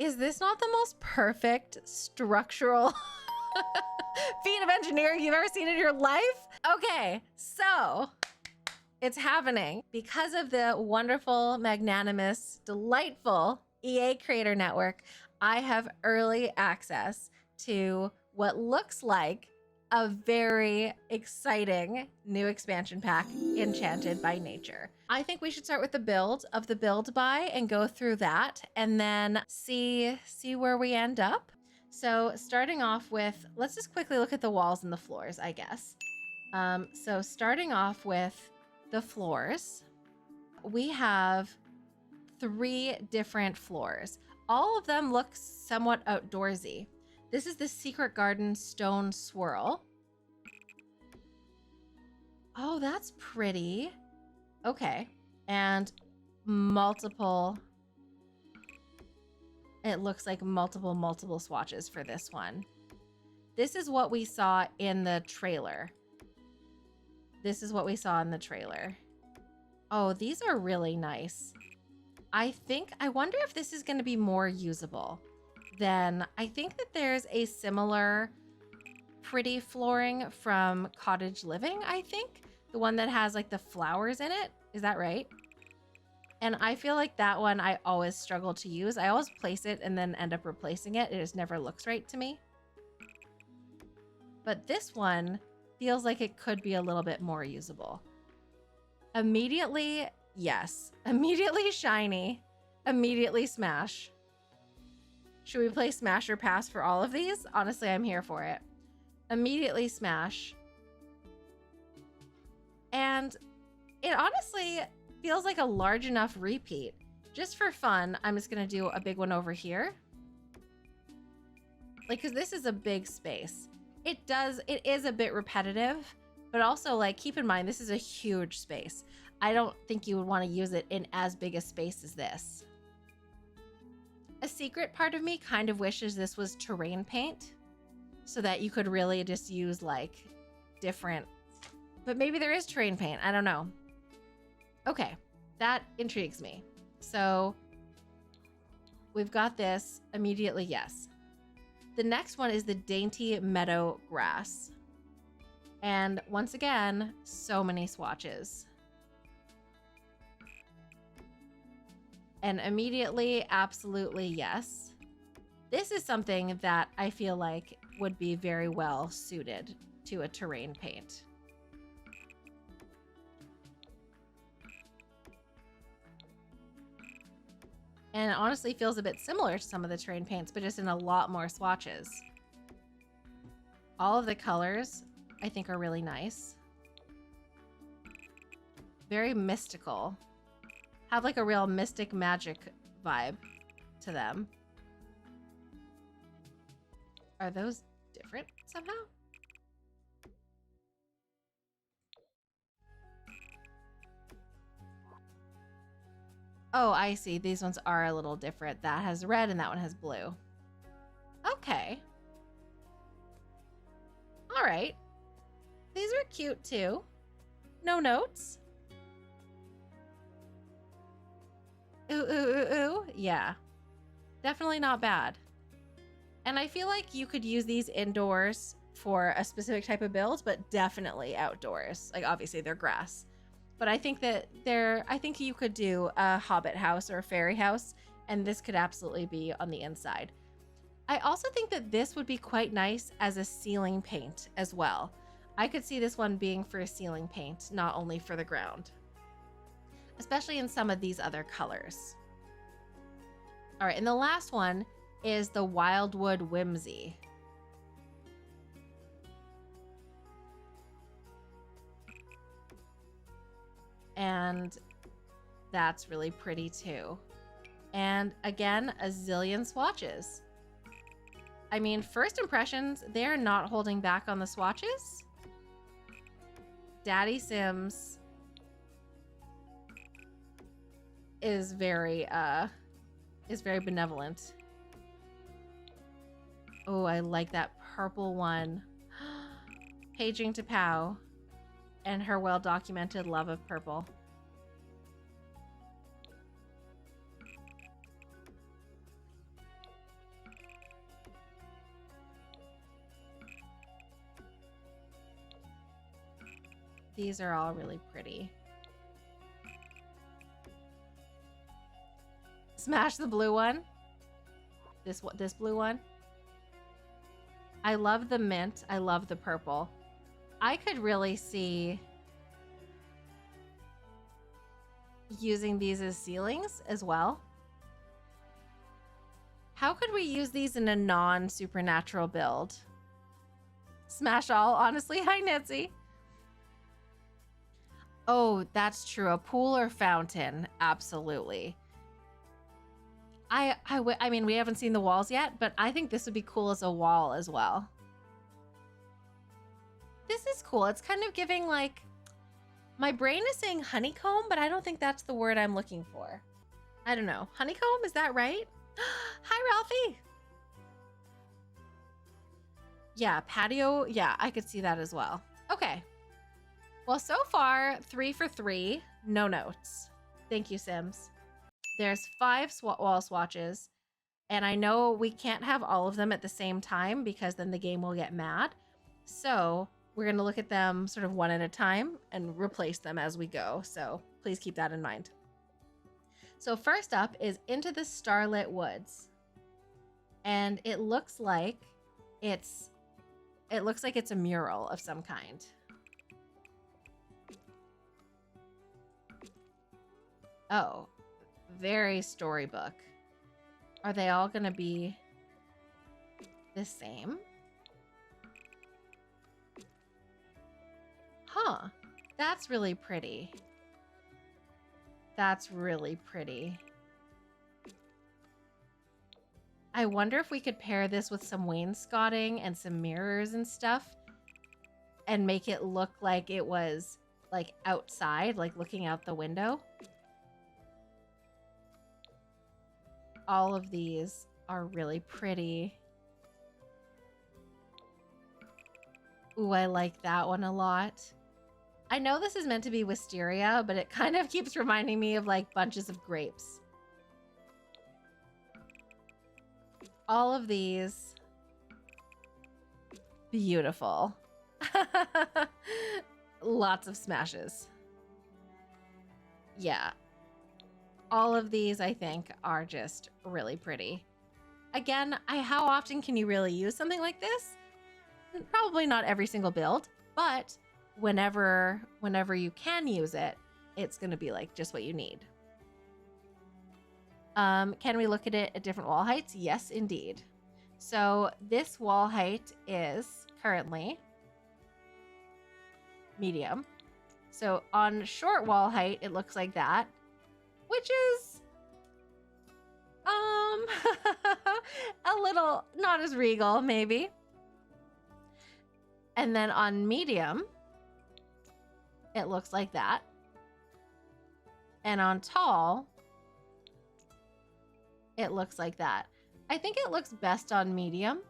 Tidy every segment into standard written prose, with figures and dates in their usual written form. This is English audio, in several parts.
Is this not the most perfect structural feat of engineering you've ever seen in your life? Okay, so it's happening. Because of the wonderful, magnanimous, delightful EA Creator Network, I have early access to what looks like a very exciting new expansion pack, Enchanted by Nature. I think we should start with the build of the build buy and go through that and then see where we end up. So starting off with, let's just quickly look at the walls and the floors, I guess. So starting off with the floors, we have 3 different floors. All of them look somewhat outdoorsy. This is the Secret Garden Stone Swirl. Oh, that's pretty. Okay. And multiple, it looks like multiple swatches for this one. This is what we saw in the trailer. This is what we saw in the trailer. Oh, these are really nice. I wonder if this is going to be more usable. Then I think that there's a similar pretty flooring from Cottage Living, I think. The one that has like the flowers in it. Is that right? And I feel like that one I always struggle to use. I always place it and then end up replacing it. It just never looks right to me. But this one feels like it could be a little bit more usable. Immediately, yes. Immediately shiny. Immediately smash. Should we play smash or pass for all of these? Honestly, I'm here for it. Immediately smash. And it honestly feels like a large enough repeat. Just for fun, I'm just gonna do a big one over here. Like, cause this is a big space. It is a bit repetitive, but also like, keep in mind, this is a huge space. I don't think you would wanna use it in as big a space as this. A secret part of me kind of wishes this was terrain paint so that you could really just use like different, but maybe there is terrain paint. I don't know. Okay, that intrigues me. So we've got this immediately, yes. The next one is the Dainty Meadow Grass. And once again, so many swatches. And immediately, absolutely yes. This is something that I feel like would be very well suited to a terrain paint. And it honestly feels a bit similar to some of the terrain paints, but just in a lot more swatches. All of the colors, I think, are really nice. Very mystical. Have like a real mystic magic vibe to them. Are those different somehow? Oh, I see. These ones are a little different. That has red and that one has blue. Okay. All right. These are cute too. No notes. Ooh, ooh, ooh, ooh. Yeah. Definitely not bad. And I feel like you could use these indoors for a specific type of build, but definitely outdoors. Like obviously they're grass. But I think that I think you could do a hobbit house or a fairy house, and this could absolutely be on the inside. I also think that this would be quite nice as a ceiling paint as well. I could see this one being for a ceiling paint, not only for the ground, especially in some of these other colors. All right, and the last one is the Wildwood Whimsy. And that's really pretty too. And again, a zillion swatches. I mean, first impressions, they're not holding back on the swatches. Daddy Sims is very benevolent. Oh, I like that purple one. Paging to Pow. And her well-documented love of purple. These are all really pretty. Smash the blue one. This blue one. I love the mint. I love the purple. I could really see using these as ceilings as well. How could we use these in a non-supernatural build? Smash all, honestly. Hi, Nancy. Oh, that's true. A pool or fountain. Absolutely. I mean, we haven't seen the walls yet, but I think this would be cool as a wall as well. This is cool. It's kind of giving like, my brain is saying honeycomb, but I don't think that's the word I'm looking for. I don't know. Honeycomb, is that right? Hi, Ralphie. Yeah, patio. Yeah, I could see that as well. Okay. Well, so far, 3 for 3, no notes. Thank you, Sims. There's 5 wall swatches, and I know we can't have all of them at the same time because then the game will get mad. So we're going to look at them sort of one at a time and replace them as we go. So please keep that in mind. So first up is Into the Starlit Woods. And it looks like it's a mural of some kind. Oh, very storybook. Are they all going to be the same? Huh. That's really pretty. That's really pretty. I wonder if we could pair this with some wainscoting and some mirrors and stuff and make it look like it was like outside, like looking out the window. All of these are really pretty. Ooh, I like that one a lot. I know this is meant to be wisteria, but it kind of keeps reminding me of like bunches of grapes. All of these, beautiful. Lots of smashes. Yeah. All of these, I think, are just really pretty. Again, how often can you really use something like this? Probably not every single build, but whenever you can use it, it's going to be like just what you need. Can we look at it at different wall heights? Yes, indeed. So this wall height is currently medium. So on short wall height, it looks like that, which is a little not as regal, maybe. And then on medium, it looks like that. And on tall, it looks like that. I think it looks best on medium.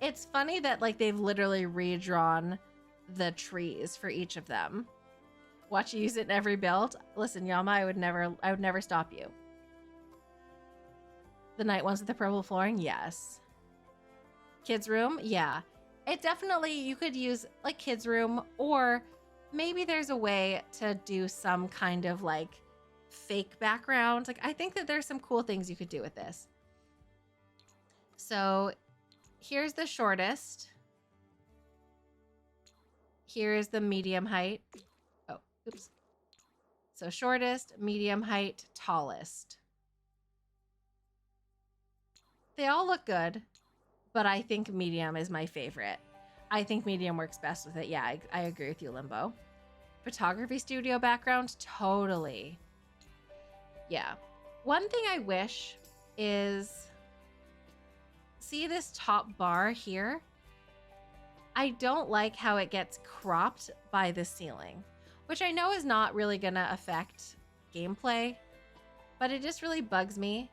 It's funny that like they've literally redrawn the trees for each of them. Watch you use it in every build. Listen, Yama, I would never stop you. The night ones with the purple flooring, yes. Kids room, yeah. It definitely, you could use like kids room, or maybe there's a way to do some kind of like fake background. Like I think that there's some cool things you could do with this. So here's the shortest. Here's the medium height. Oh, oops. So shortest, medium height, tallest. They all look good, but I think medium is my favorite. I think medium works best with it. Yeah, I agree with you, Limbo. Photography studio background, totally. Yeah. One thing I wish is, see this top bar here? I don't like how it gets cropped by the ceiling, which I know is not really gonna affect gameplay, but it just really bugs me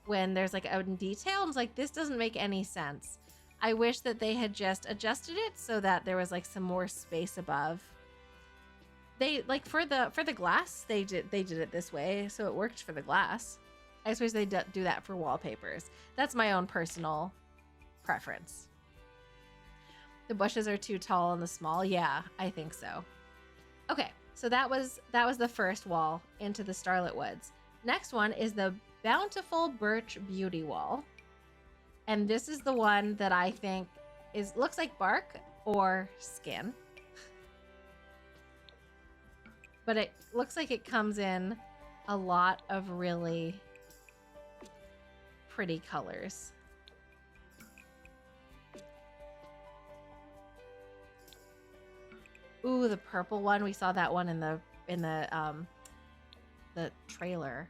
when there's like a detail and it's like, this doesn't make any sense. I wish that they had just adjusted it so that there was like some more space above. They like for the glass, they did it this way, so it worked for the glass. I suppose they do that for wallpapers. That's my own personal preference. The bushes are too tall and the small. Yeah, I think so. Okay, so that was the first wall into the Starlit Woods. Next one is the Bountiful Birch Beauty Wall. And this is the one that I think looks like bark or skin. But it looks like it comes in a lot of really pretty colors. Ooh, the purple one. We saw that one in the trailer.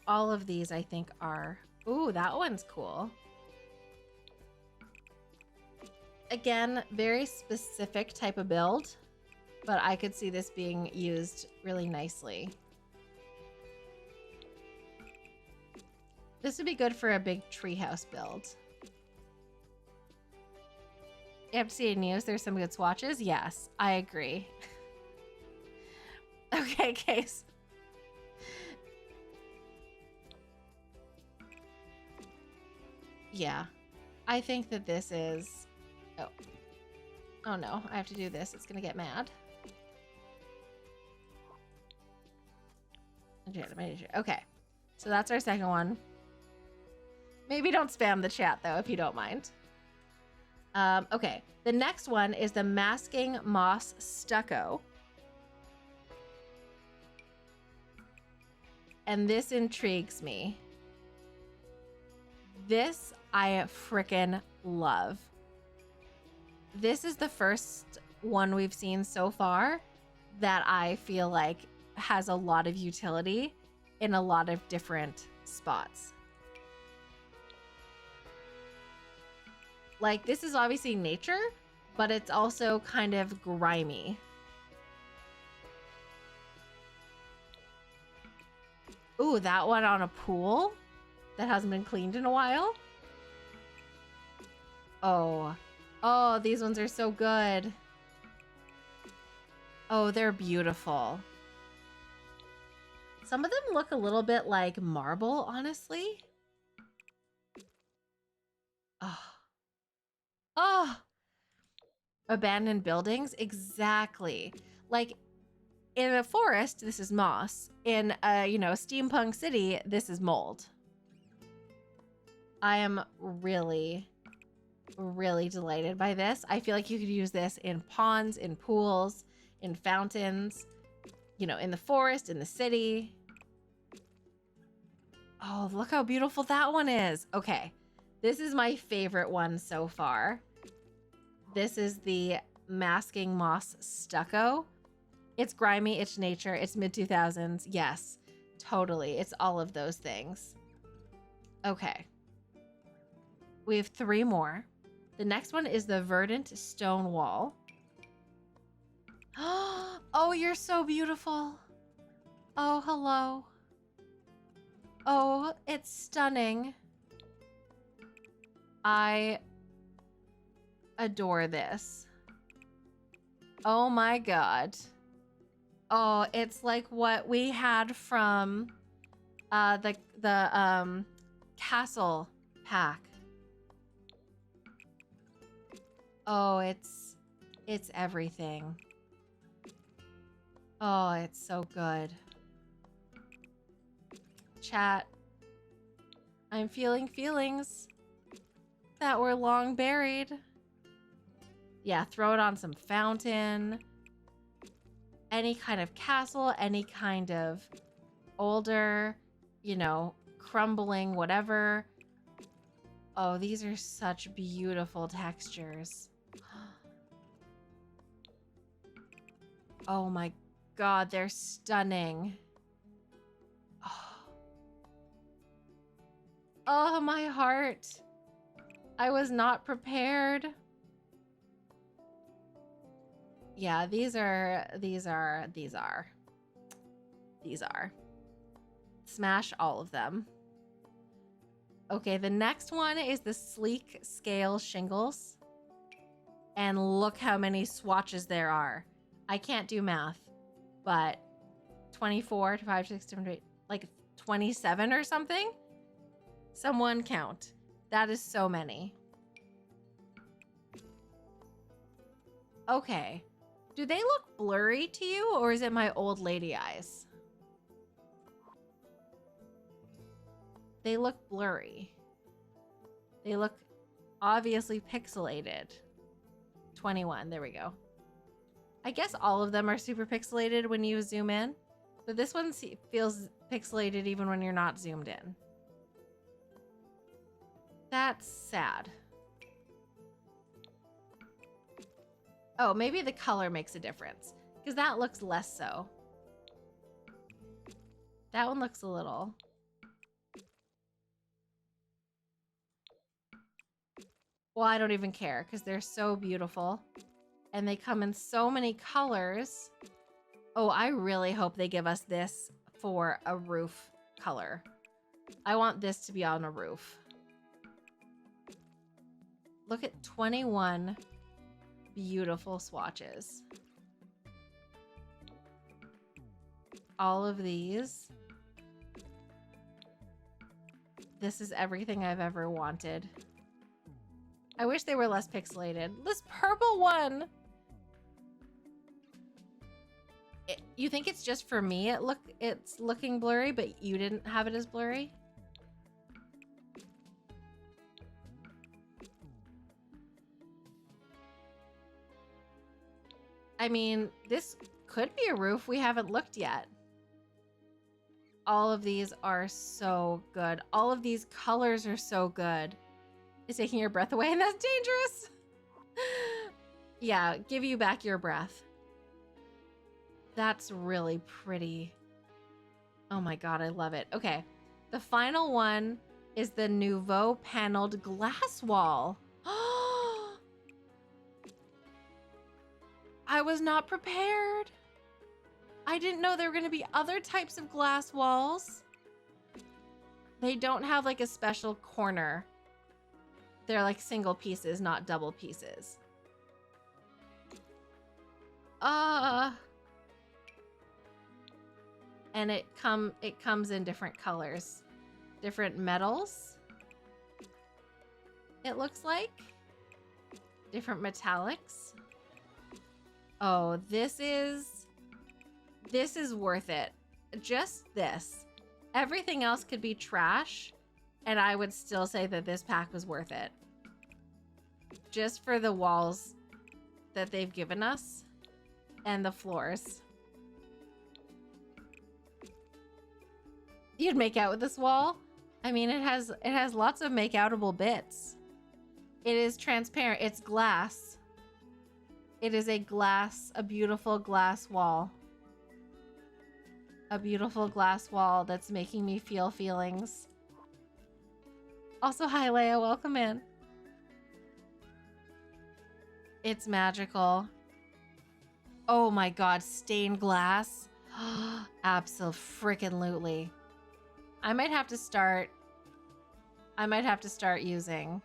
All of these I think are, ooh, that one's cool. Again, very specific type of build, but I could see this being used really nicely. This would be good for a big treehouse build. FCA News, there's some good swatches. Yes, I agree. Okay, Case. Yeah, I think that this is... Oh no, I have to do this. It's gonna get mad. Okay, so that's our second one. Maybe don't spam the chat though, if you don't mind. Okay, the next one is the Masking Moss Stucco. And this intrigues me. This I frickin' love. This is the first one we've seen so far that I feel like has a lot of utility in a lot of different spots. Like, this is obviously nature, but it's also kind of grimy. Ooh, that one on a pool that hasn't been cleaned in a while. Oh, these ones are so good. Oh, they're beautiful. Some of them look a little bit like marble, honestly. Oh, abandoned buildings, exactly. Like in a forest, this is moss. In a, steampunk city, this is mold. I am really, really delighted by this. I feel like you could use this in ponds, in pools, in fountains, in the forest, in the city. Oh, look how beautiful that one is. Okay, this is my favorite one so far. This is the Masking Moss Stucco. It's grimy, it's nature, it's mid-2000s. Yes, totally. It's all of those things. Okay. We have 3 more. The next one is the Verdant Stone Wall. Oh, you're so beautiful. Oh, hello. Oh, it's stunning. I adore this. Oh my god. Oh, it's like what we had from the castle pack. Oh, it's everything. Oh, it's so good. Chat. I'm feeling feelings that were long buried. Yeah, throw it on some fountain. Any kind of castle, any kind of older, crumbling, whatever. Oh, these are such beautiful textures. Oh my god, they're stunning. Oh, my heart. I was not prepared. Yeah, these are. Smash all of them. Okay, the next one is the Sleek Scale Shingles. And look how many swatches there are. I can't do math, but 24 to 5, 6, 7, 8, like 27 or something? Someone count. That is so many. Okay. Do they look blurry to you, or is it my old lady eyes? They look blurry. They look obviously pixelated. 21, there we go. I guess all of them are super pixelated when you zoom in, but this one feels pixelated even when you're not zoomed in. That's sad. Oh, maybe the color makes a difference, because that looks less so. That one looks a little. Well, I don't even care, because they're so beautiful. And they come in so many colors. Oh, I really hope they give us this for a roof color. I want this to be on a roof. Look at 21 beautiful swatches. All of these. This is everything I've ever wanted. I wish they were less pixelated. This purple one. You think it's just for me? It's looking blurry, but you didn't have it as blurry? I mean, this could be a roof. We haven't looked yet. All of these are so good. All of these colors are so good. It's taking your breath away, and that's dangerous. Yeah, give you back your breath. That's really pretty. Oh my God, I love it. Okay, the final one is the Nouveau paneled glass wall. I was not prepared. I didn't know there were gonna be other types of glass walls. They don't have like a special corner. They're like single pieces, not double pieces. And it comes in different colors. Different metals. It looks like. Different metallics. Oh, this is worth it. Just this. Everything else could be trash, and I would still say that this pack was worth it. Just for the walls that they've given us and the floors. You'd make out with this wall? I mean, it has lots of make-outable bits. It is transparent. It's glass. It is a beautiful glass wall. A beautiful glass wall that's making me feel feelings. Also, hi Leia, welcome in. It's magical. Oh my God, stained glass. Absolutely. I might have to start using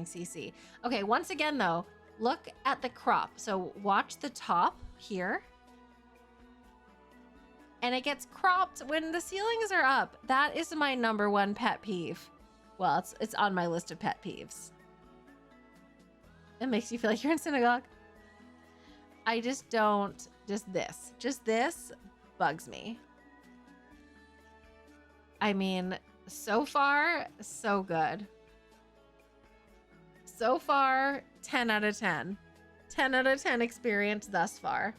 CC. Okay, once again though, look at the crop. So watch the top here. And it gets cropped when the ceilings are up. That is my #1 pet peeve. Well, it's on my list of pet peeves. It makes you feel like you're in synagogue. I just don't, just this bugs me. I mean, so far, so good. So far, 10 out of 10. 10 out of 10 experience thus far.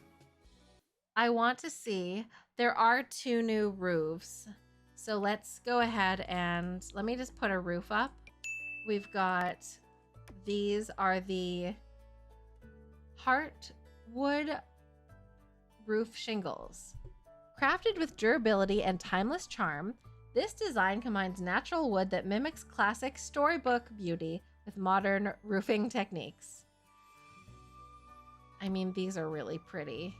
I want to see, there are 2 new roofs. So let's go ahead and let me just put a roof up. We've got, these are the Heartwood roof shingles. Crafted with durability and timeless charm, this design combines natural wood that mimics classic storybook beauty with modern roofing techniques. I mean, these are really pretty.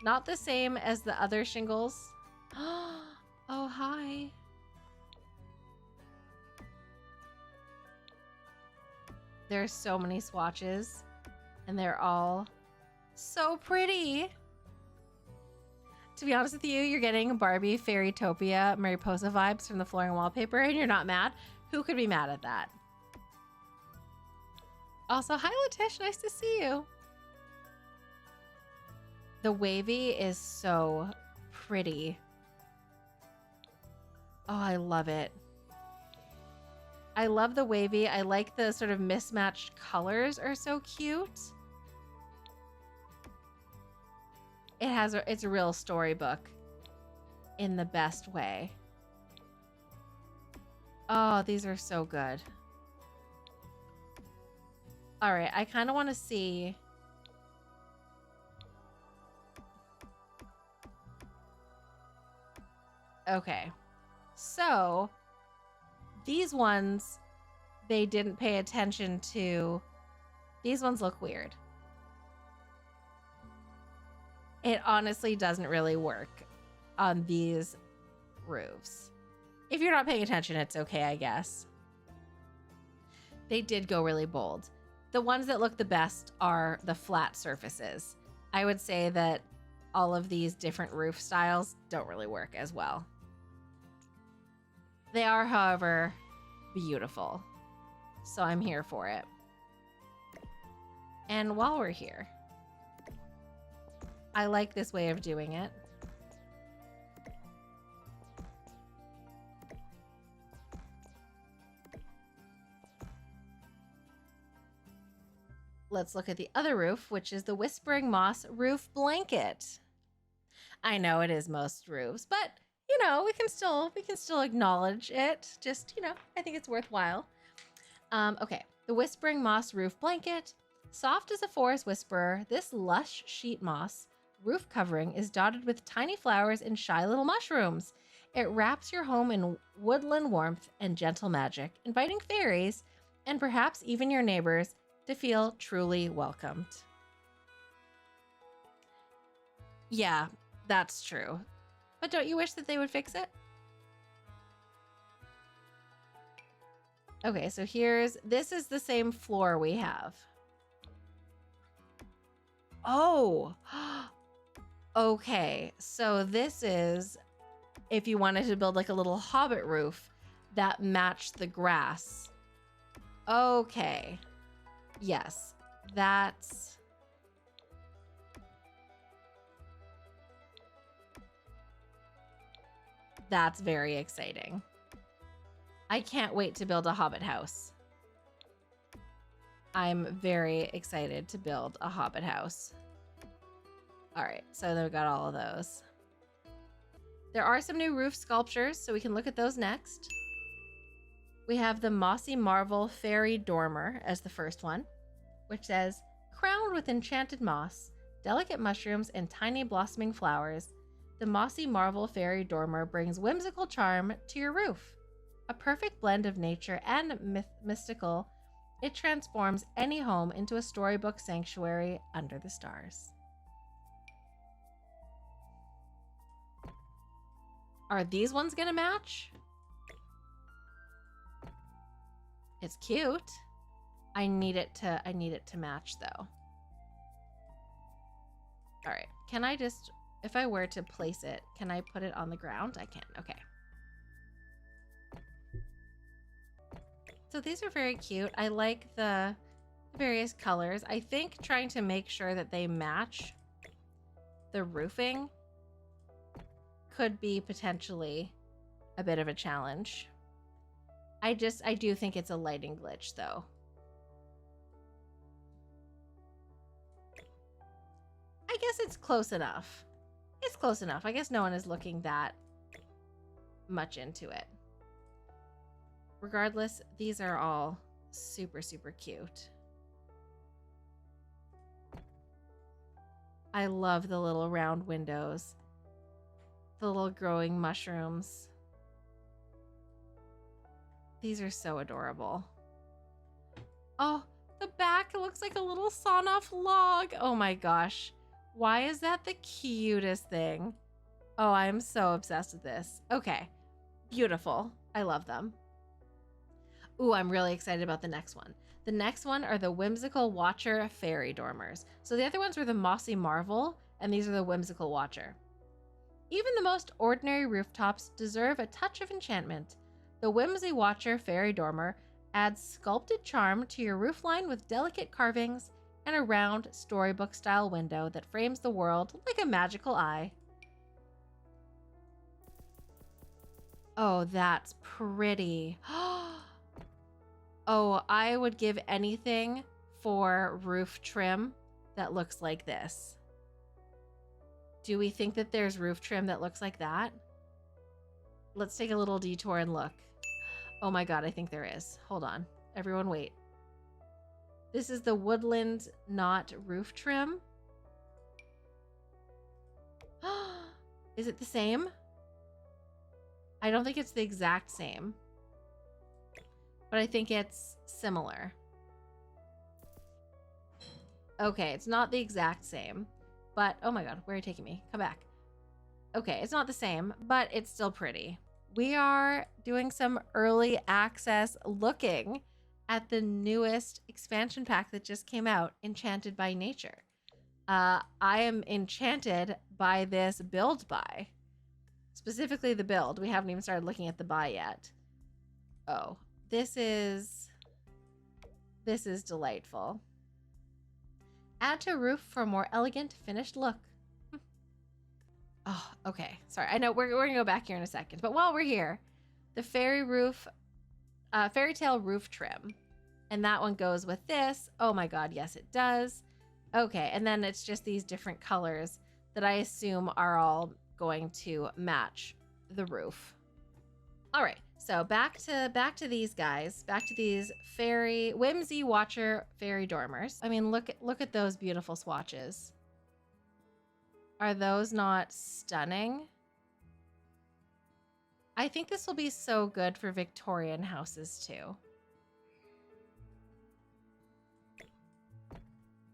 Not the same as the other shingles. Oh, hi. There's so many swatches. And they're all so pretty. To be honest with you, you're getting Barbie, Fairytopia, Mariposa vibes from the flooring wallpaper, and you're not mad. Who could be mad at that? Also, hi Latish, nice to see you. The wavy is so pretty. Oh, I love it. I love the wavy. I like the sort of mismatched colors are so cute. It's a real storybook in the best way. Oh, these are so good. All right, I kind of want to see. Okay, so these ones, they didn't pay attention to. These ones look weird. It honestly doesn't really work on these roofs. If you're not paying attention, it's okay, I guess. They did go really bold. The ones that look the best are the flat surfaces. I would say that all of these different roof styles don't really work as well. They are, however, beautiful. So I'm here for it. And while we're here, I like this way of doing it. Let's look at the other roof, which is the Whispering Moss roof blanket. I know it is most roofs, but you know, we can still acknowledge it. Just, you know, I think it's worthwhile. Okay, the Whispering Moss roof blanket. Soft as a forest whisperer, this lush sheet moss roof covering is dotted with tiny flowers and shy little mushrooms. It wraps your home in woodland warmth and gentle magic, inviting fairies and perhaps even your neighbors to feel truly welcomed. Yeah, that's true. But don't you wish that they would fix it? Okay, so this is the same floor we have. Oh, okay. So this is, if you wanted to build like a little hobbit roof that matched the grass. Okay. Yes, that's very exciting. I can't wait to build a hobbit house. I'm very excited to build a hobbit house. All right, so then we got all of those. There are some new roof sculptures, so we can look at those next. We have the Mossy Marvel Fairy Dormer as the first one, which says, crowned with enchanted moss, delicate mushrooms, and tiny blossoming flowers, the Mossy Marvel Fairy Dormer brings whimsical charm to your roof. A perfect blend of nature and mystical, it transforms any home into a storybook sanctuary under the stars. Are these ones gonna match? It's cute. I need it to match though. All right, can I just, if I were to place it, can I put it on the ground? I can, okay. So these are very cute. I like the various colors. I think trying to make sure that they match the roofing could be potentially a bit of a challenge. I do think it's a lighting glitch though. I guess it's close enough. It's close enough. I guess no one is looking that much into it. Regardless, these are all super, super cute. I love the little round windows. The little growing mushrooms. These are so adorable. Oh, the back looks like a little sawn-off log. Oh my gosh. Why is that the cutest thing? Oh, I'm so obsessed with this. Okay. Beautiful. I love them. Ooh, I'm really excited about the next one. The next one are the Whimsical Watcher Fairy Dormers. So the other ones were the Mossy Marvel, and these are the Whimsical Watcher. Even the most ordinary rooftops deserve a touch of enchantment. The Whimsy Watcher Fairy Dormer adds sculpted charm to your roofline with delicate carvings and a round storybook-style window that frames the world like a magical eye. Oh, that's pretty. Oh, I would give anything for roof trim that looks like this. Do we think that there's roof trim that looks like that? Let's take a little detour and look. Oh my God, I think there is. Hold on. Everyone wait. This is the Woodland Knot roof trim. Is it the same? I don't think it's the exact same, but I think it's similar. Okay, it's not the exact same, but oh my God, where are you taking me? Come back. Okay, it's not the same, but it's still pretty. We are doing some early access looking at the newest expansion pack that just came out, Enchanted by Nature. I am enchanted by this build buy. Specifically the build. We haven't even started looking at the buy yet. Oh, this is delightful. Add to roof for a more elegant finished look. Oh, okay. Sorry. I know we're gonna go back here in a second, but while we're here, the fairy tale roof trim, and that one goes with this. Oh my God, yes, it does. Okay, and then it's just these different colors that I assume are all going to match the roof. All right, so back to these guys, back to these fairy Whimsy Watcher fairy dormers. I mean, look at those beautiful swatches. Are those not stunning? I think this will be so good for Victorian houses too.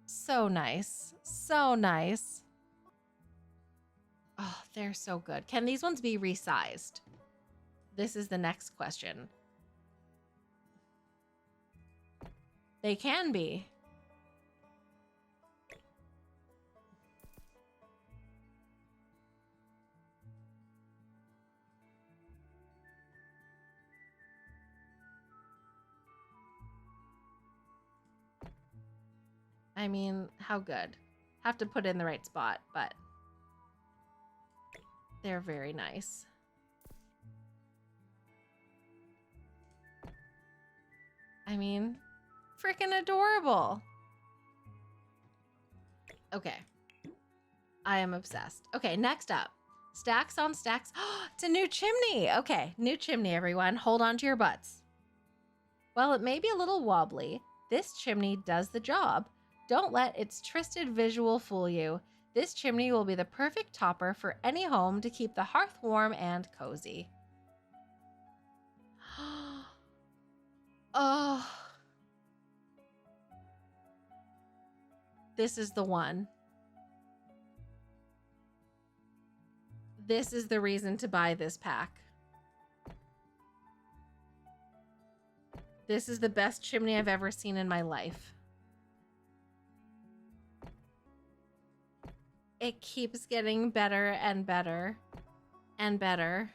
So nice. So nice. Oh, they're so good. Can these ones be resized? This is the next question. They can be. I mean, how good? Have to put it in the right spot, but they're very nice. I mean, freaking adorable. Okay. I am obsessed. Okay, next up. Stacks on stacks. It's a new chimney. Okay, new chimney, everyone. Hold on to your butts. While it may be a little wobbly, this chimney does the job. Don't let its twisted visual fool you. This chimney will be the perfect topper for any home to keep the hearth warm and cozy. Oh. This is the one. This is the reason to buy this pack. This is the best chimney I've ever seen in my life. It keeps getting better and better and better.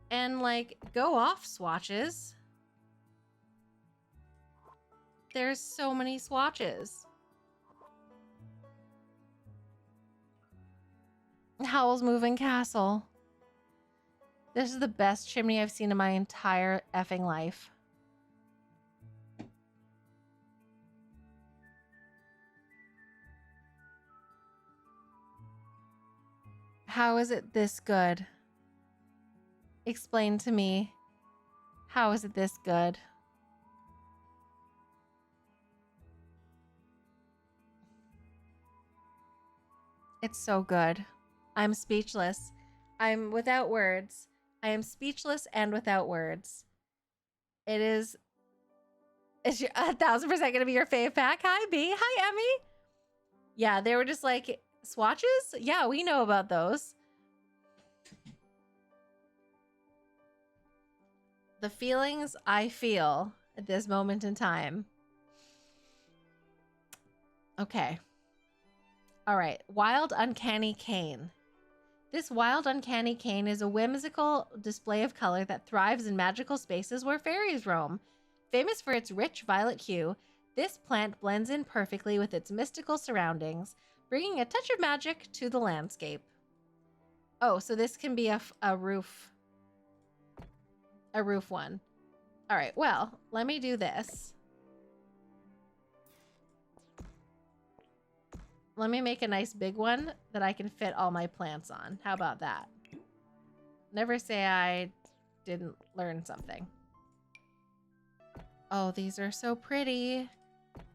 And like, go off, swatches. There's so many swatches. Howl's Moving Castle. This is the best chimney I've seen in my entire effing life. How is it this good? Explain to me. How is it this good? It's so good. I'm speechless. I'm without words. I am speechless and without words. It's 1,000% gonna be your fave pack. Hi, B. Hi, Emmy. Yeah, they were just like, swatches? Yeah, we know about those. The feelings I feel at this moment in time. Okay. All right. Wild Uncanny Cane. This wild uncanny cane is a whimsical display of color that thrives in magical spaces where fairies roam. Famous for its rich violet hue, this plant blends in perfectly with its mystical surroundings, bringing a touch of magic to the landscape. Oh, so this can be a roof one. All right, well, let me do this. Let me make a nice big one that I can fit all my plants on. How about that? Never say I didn't learn something. Oh, these are so pretty.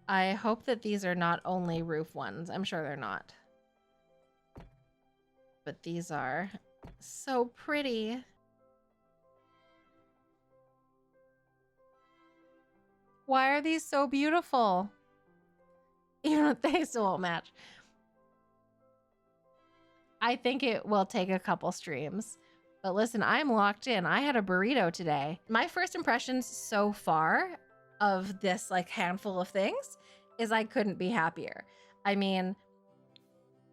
I hope that these are not only roof ones. I'm sure they're not. But these are so pretty. Why are these so beautiful? Even if they still won't match. I think it will take a couple streams. But listen, I'm locked in. I had a burrito today. My first impressions so far of this like handful of things is I couldn't be happier. I mean,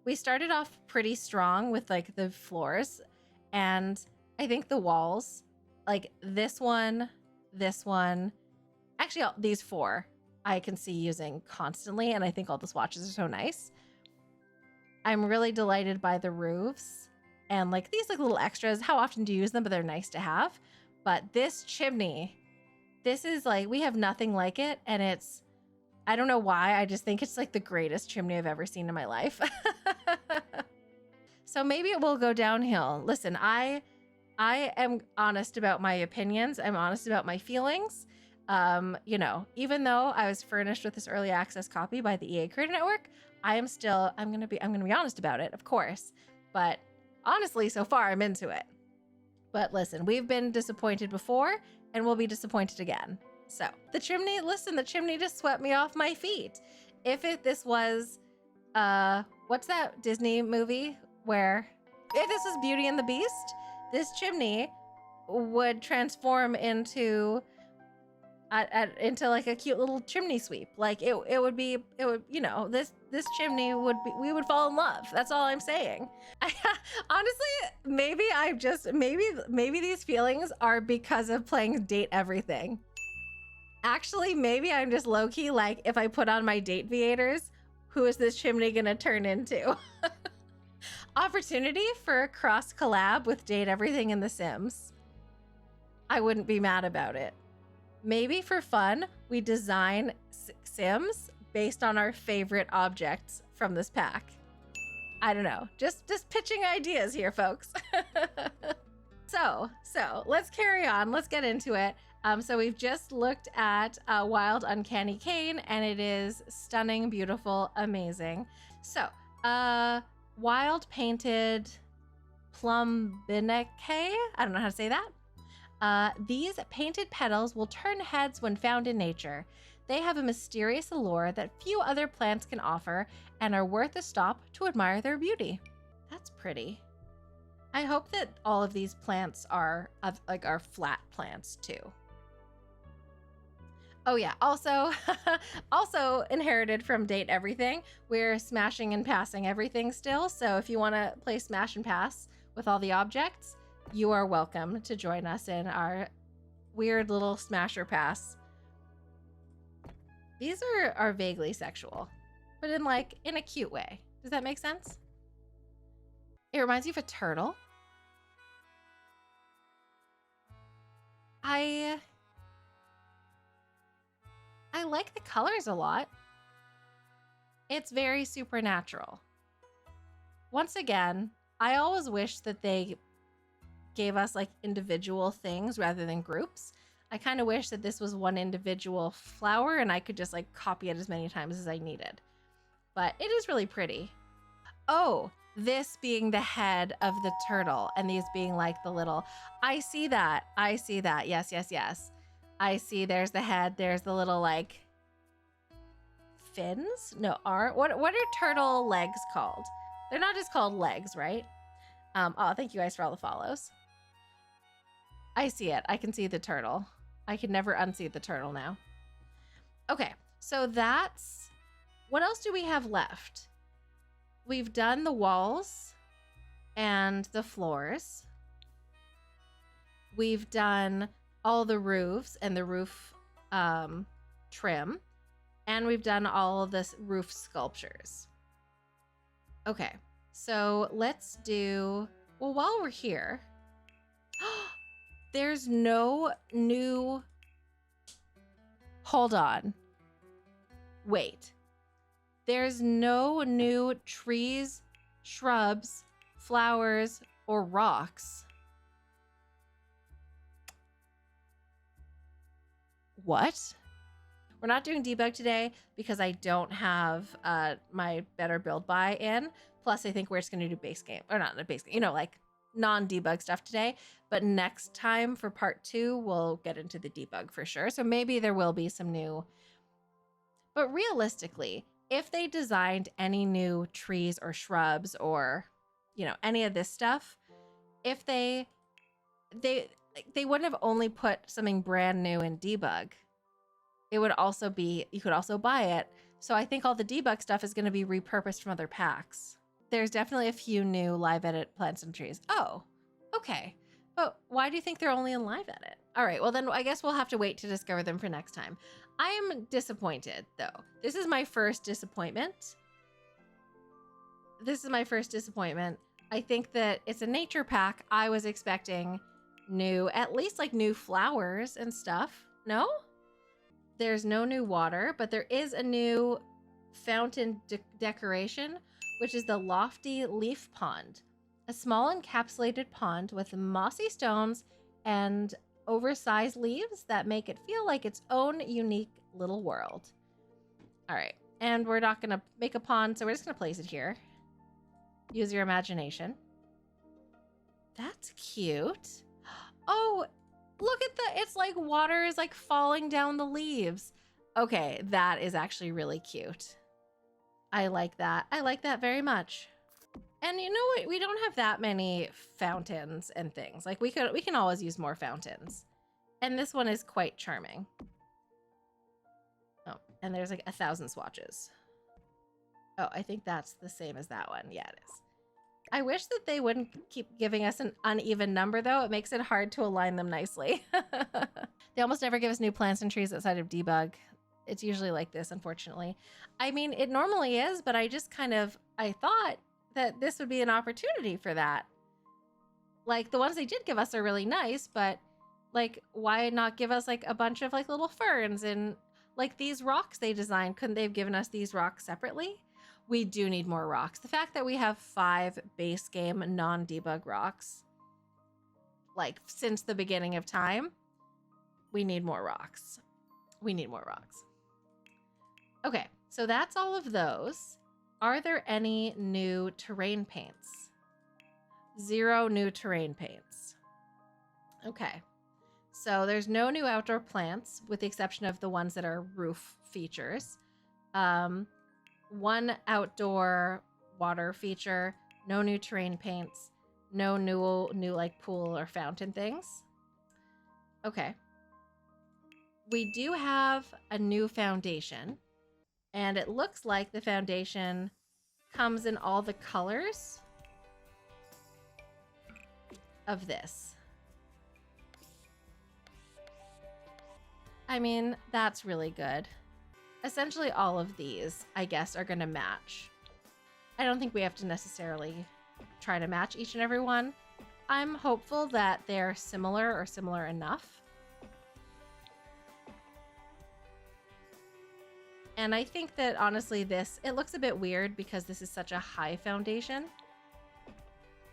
we started off pretty strong with like the floors, and I think the walls, like this one, actually these four, I can see using constantly, and I think all the swatches are so nice. I'm really delighted by the roofs and like these like little extras. How often do you use them? But they're nice to have. But this chimney, this is like, we have nothing like it, and it's, I don't know why, I just think it's like the greatest chimney I've ever seen in my life. So maybe it will go downhill. Listen, I am honest about my opinions. I'm honest about my feelings. You know, even though I was furnished with this early access copy by the EA Creator Network, I'm gonna be honest about it, of course. But honestly, so far I'm into it. But listen, we've been disappointed before, and we'll be disappointed again. So the chimney, listen, the chimney just swept me off my feet. This was, what's that Disney movie where, if this was Beauty and the Beast, this chimney would transform into like a cute little chimney sweep. Like it would, you know, this chimney would be, we would fall in love. That's all I'm saying. Honestly, maybe these feelings are because of playing Date Everything. Actually, maybe I'm just low-key like, if I put on my date viators, who is this chimney gonna turn into? Opportunity for a cross collab with Date Everything in The Sims. I wouldn't be mad about it. Maybe for fun, we design Sims based on our favorite objects from this pack. I don't know, just pitching ideas here, folks. So let's carry on. Let's get into it. So we've just looked at Wild Uncanny Cane, and it is stunning, beautiful, amazing. So, Wild Painted Plumbineke, I don't know how to say that. These painted petals will turn heads when found in nature. They have a mysterious allure that few other plants can offer and are worth a stop to admire their beauty. That's pretty. I hope that all of these plants are flat plants too. Oh yeah, also inherited from Date Everything, we're smashing and passing everything still. So if you want to play smash and pass with all the objects, you are welcome to join us in our weird little smasher pass. These are vaguely sexual, but in a cute way. Does that make sense? It reminds you of a turtle. I like the colors a lot. It's very supernatural. Once again, I always wish that they gave us like individual things rather than groups. I kind of wish that this was one individual flower and I could just like copy it as many times as I needed. But it is really pretty. Oh, this being the head of the turtle and these being like the little, I see that. Yes. I see there's the head. There's the little like fins. No, what are turtle legs called? They're not just called legs, right? Oh, thank you guys for all the follows. I see it. I can see the turtle. I can never unsee the turtle now. Okay, so that's... What else do we have left? We've done the walls and the floors. We've done all the roofs and the roof trim. And we've done all of this roof sculptures. Okay, so let's do... Well, while we're here, there's no new... Hold on. Wait. There's no new trees, shrubs, flowers, or rocks. What? We're not doing debug today because I don't have my better build buy in. Plus, I think we're just going to do base game. Or not a base game, you know, like non-debug stuff today. But next time for part 2, we'll get into the debug for sure. So maybe there will be some new... But realistically, if they designed any new trees or shrubs or, you know, any of this stuff, if they wouldn't have only put something brand new in debug. It would also be, you could also buy it. So I think all the debug stuff is going to be repurposed from other packs. There's definitely a few new live edit plants and trees. Oh, okay. But why do you think they're only in live edit? All right, well then I guess we'll have to wait to discover them for next time. I am disappointed though. This is my first disappointment. I think that it's a nature pack. I was expecting new, at least like new flowers and stuff. No? There's no new water, but there is a new fountain decoration, which is the Lofty Leaf Pond. A small encapsulated pond with mossy stones and oversized leaves that make it feel like its own unique little world. All right, and we're not gonna make a pond, so we're just gonna place it here. Use your imagination. That's cute. Oh, look at it's like water is like falling down the leaves. Okay, that is actually really cute. I like that. I like that very much. And you know what? We don't have that many fountains and things. Like we can always use more fountains. And this one is quite charming. Oh, and there's like 1,000 swatches. Oh, I think that's the same as that one. Yeah, it is. I wish that they wouldn't keep giving us an uneven number, though. It makes it hard to align them nicely. They almost never give us new plants and trees outside of debug. It's usually like this, unfortunately. I mean, it normally is, but I just I thought that this would be an opportunity for that. Like, the ones they did give us are really nice, but, like, why not give us, like, a bunch of, like, little ferns and, like, these rocks they designed? Couldn't they have given us these rocks separately? We do need more rocks. The fact that we have 5 base game non-debug rocks, like since the beginning of time, we need more rocks. We need more rocks. Okay, so that's all of those. Are there any new terrain paints? 0 new terrain paints. Okay, so there's no new outdoor plants with the exception of the ones that are roof features. 1 outdoor water feature, no new terrain paints, no new like pool or fountain things. Okay. We do have a new foundation, and it looks like the foundation comes in all the colors of this. I mean, that's really good. Essentially all of these, I guess, are going to match. I don't think we have to necessarily try to match each and every one. I'm hopeful that they're similar or similar enough. And I think that honestly it looks a bit weird because this is such a high foundation.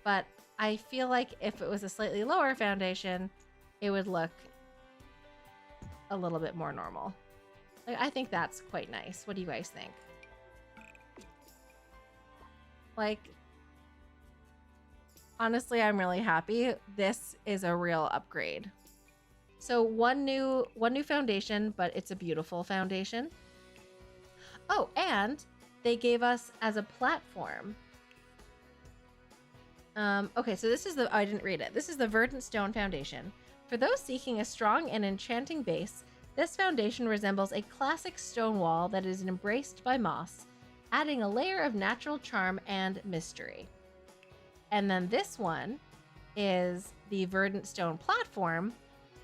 But I feel like if it was a slightly lower foundation, it would look a little bit more normal. Like, I think that's quite nice. What do you guys think? Like, honestly, I'm really happy. This is a real upgrade. So one new foundation, but it's a beautiful foundation. Oh, and they gave us as a platform. Okay, so this is I didn't read it. This is the Verdant Stone Foundation. For those seeking a strong and enchanting base, this foundation resembles a classic stone wall that is embraced by moss, adding a layer of natural charm and mystery. And then this one is the verdant stone platform,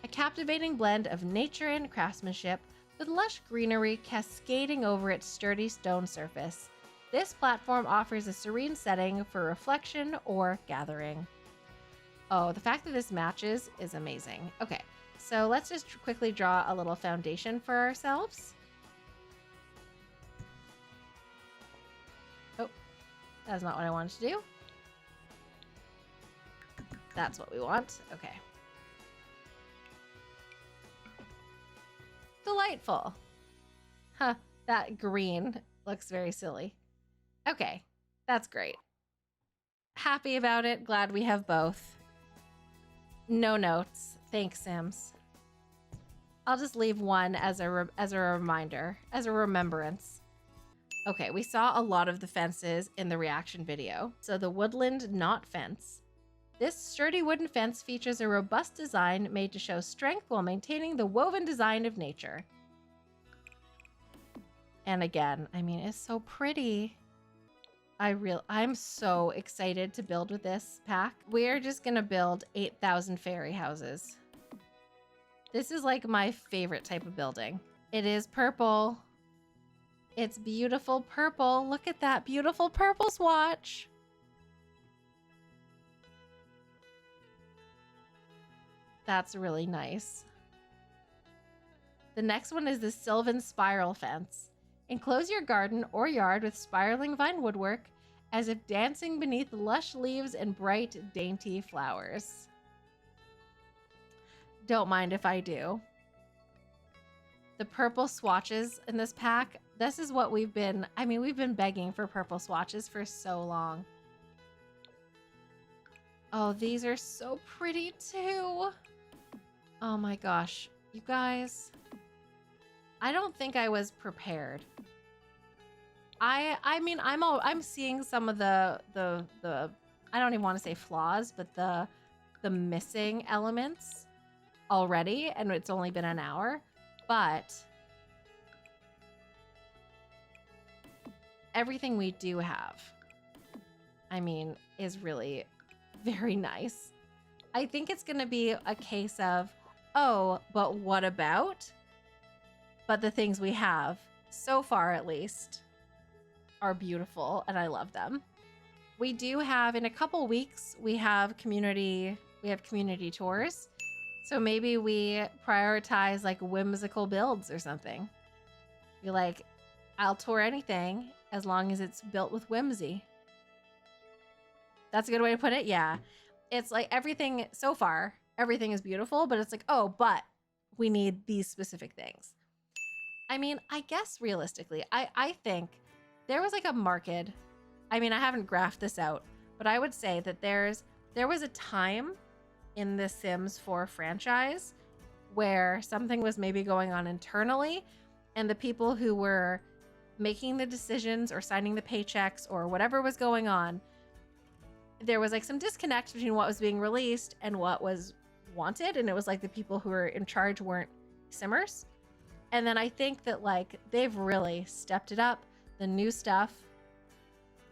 a captivating blend of nature and craftsmanship with lush greenery cascading over its sturdy stone surface. This platform offers a serene setting for reflection or gathering. Oh, the fact that this matches is amazing. Okay, so let's just quickly draw a little foundation for ourselves. Oh, that's not what I wanted to do. That's what we want. Okay. Delightful. Huh, that green looks very silly. Okay, that's great. Happy about it. Glad we have both. No notes. Thanks, Sims. I'll just leave one as a reminder, as a remembrance. Okay, we saw a lot of the fences in the reaction video. So the woodland knot fence. This sturdy wooden fence features a robust design made to show strength while maintaining the woven design of nature. And again, I mean, it's so pretty. I'm so excited to build with this pack. We're just gonna build 8,000 fairy houses. This is like my favorite type of building. It is purple. It's beautiful purple. Look at that beautiful purple swatch. That's really nice. The next one is the Sylvan Spiral Fence. Enclose your garden or yard with spiraling vine woodwork as if dancing beneath lush leaves and bright, dainty flowers. Don't mind if I do. The purple swatches in this pack, this is what we've been begging for purple swatches for so long. Oh, these are so pretty too. Oh my gosh, you guys. I don't think I was prepared. I mean, I'm seeing some of the I don't even want to say flaws, but the missing elements already, and it's only been an hour, but everything we do have, I mean, is really very nice. I think it's going to be a case of, oh, but what about? But the things we have, so far at least, are beautiful, and I love them. We do have, in a couple weeks, we have community tours. So maybe we prioritize like whimsical builds or something. Be like, I'll tour anything as long as it's built with whimsy. That's a good way to put it. Yeah. It's like everything so far, everything is beautiful, but it's like, oh, but we need these specific things. I mean, I guess realistically, I think there was like a market. I mean, I haven't graphed this out, but I would say that there was a time in the Sims 4 franchise where something was maybe going on internally, and the people who were making the decisions or signing the paychecks or whatever was going on, there was like some disconnect between what was being released and what was wanted. And it was like the people who were in charge weren't Simmers. And then I think that like they've really stepped it up. The new stuff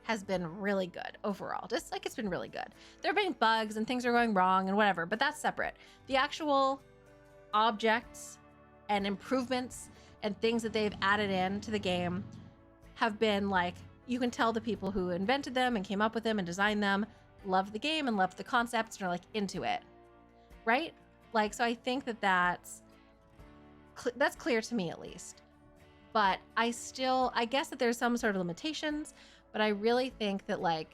has been really good overall. Just like it's been really good. There have been bugs and things are going wrong and whatever, but that's separate. The actual objects and improvements and things that they've added in to the game have been like, you can tell the people who invented them and came up with them and designed them love the game and love the concepts and are like into it, right? Like, so I think that that's clear to me at least. But I guess that there's some sort of limitations, but I really think that like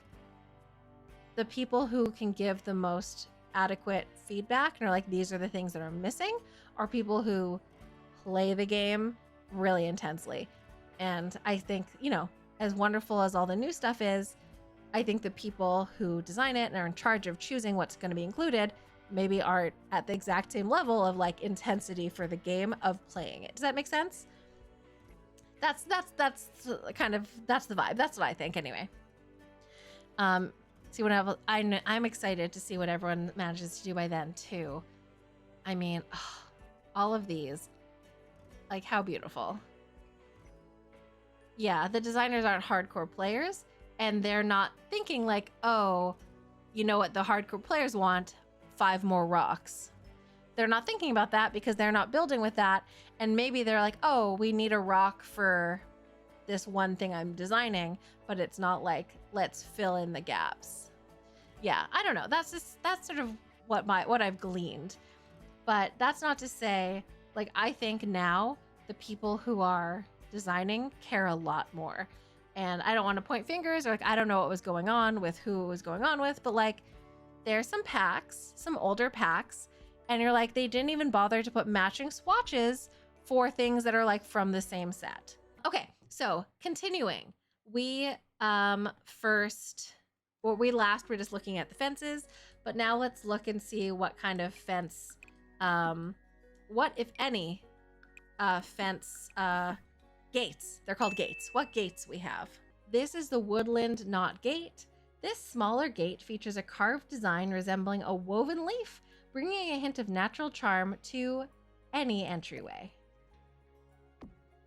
the people who can give the most adequate feedback and are like, these are the things that are missing, are people who play the game really intensely. And I think, you know, as wonderful as all the new stuff is, I think the people who design it and are in charge of choosing what's going to be included maybe aren't at the exact same level of like intensity for the game of playing it. Does that make sense? That's kind of, that's the vibe. That's what I think anyway. See what I'm excited to see what everyone manages to do by then too. I mean, all of these, like how beautiful. Yeah, the designers aren't hardcore players and they're not thinking like, oh, you know what the hardcore players want? 5 more rocks. They're not thinking about that because they're not building with that. And maybe they're like, oh, we need a rock for this one thing I'm designing, but it's not like, let's fill in the gaps. Yeah, I don't know. That's sort of what I've gleaned. But that's not to say, like, I think now the people who are designing care a lot more. And I don't want to point fingers, or like, I don't know what was going on with who it was going on with, but like, there's some packs, some older packs, and you're like, they didn't even bother to put matching swatches for things that are like from the same set. Okay, so continuing, we we're just looking at the fences, but now let's look and see what kind of fence, what if any fence gates. They're called gates. What gates we have? This is the woodland knot gate. This smaller gate features a carved design resembling a woven leaf, bringing a hint of natural charm to any entryway.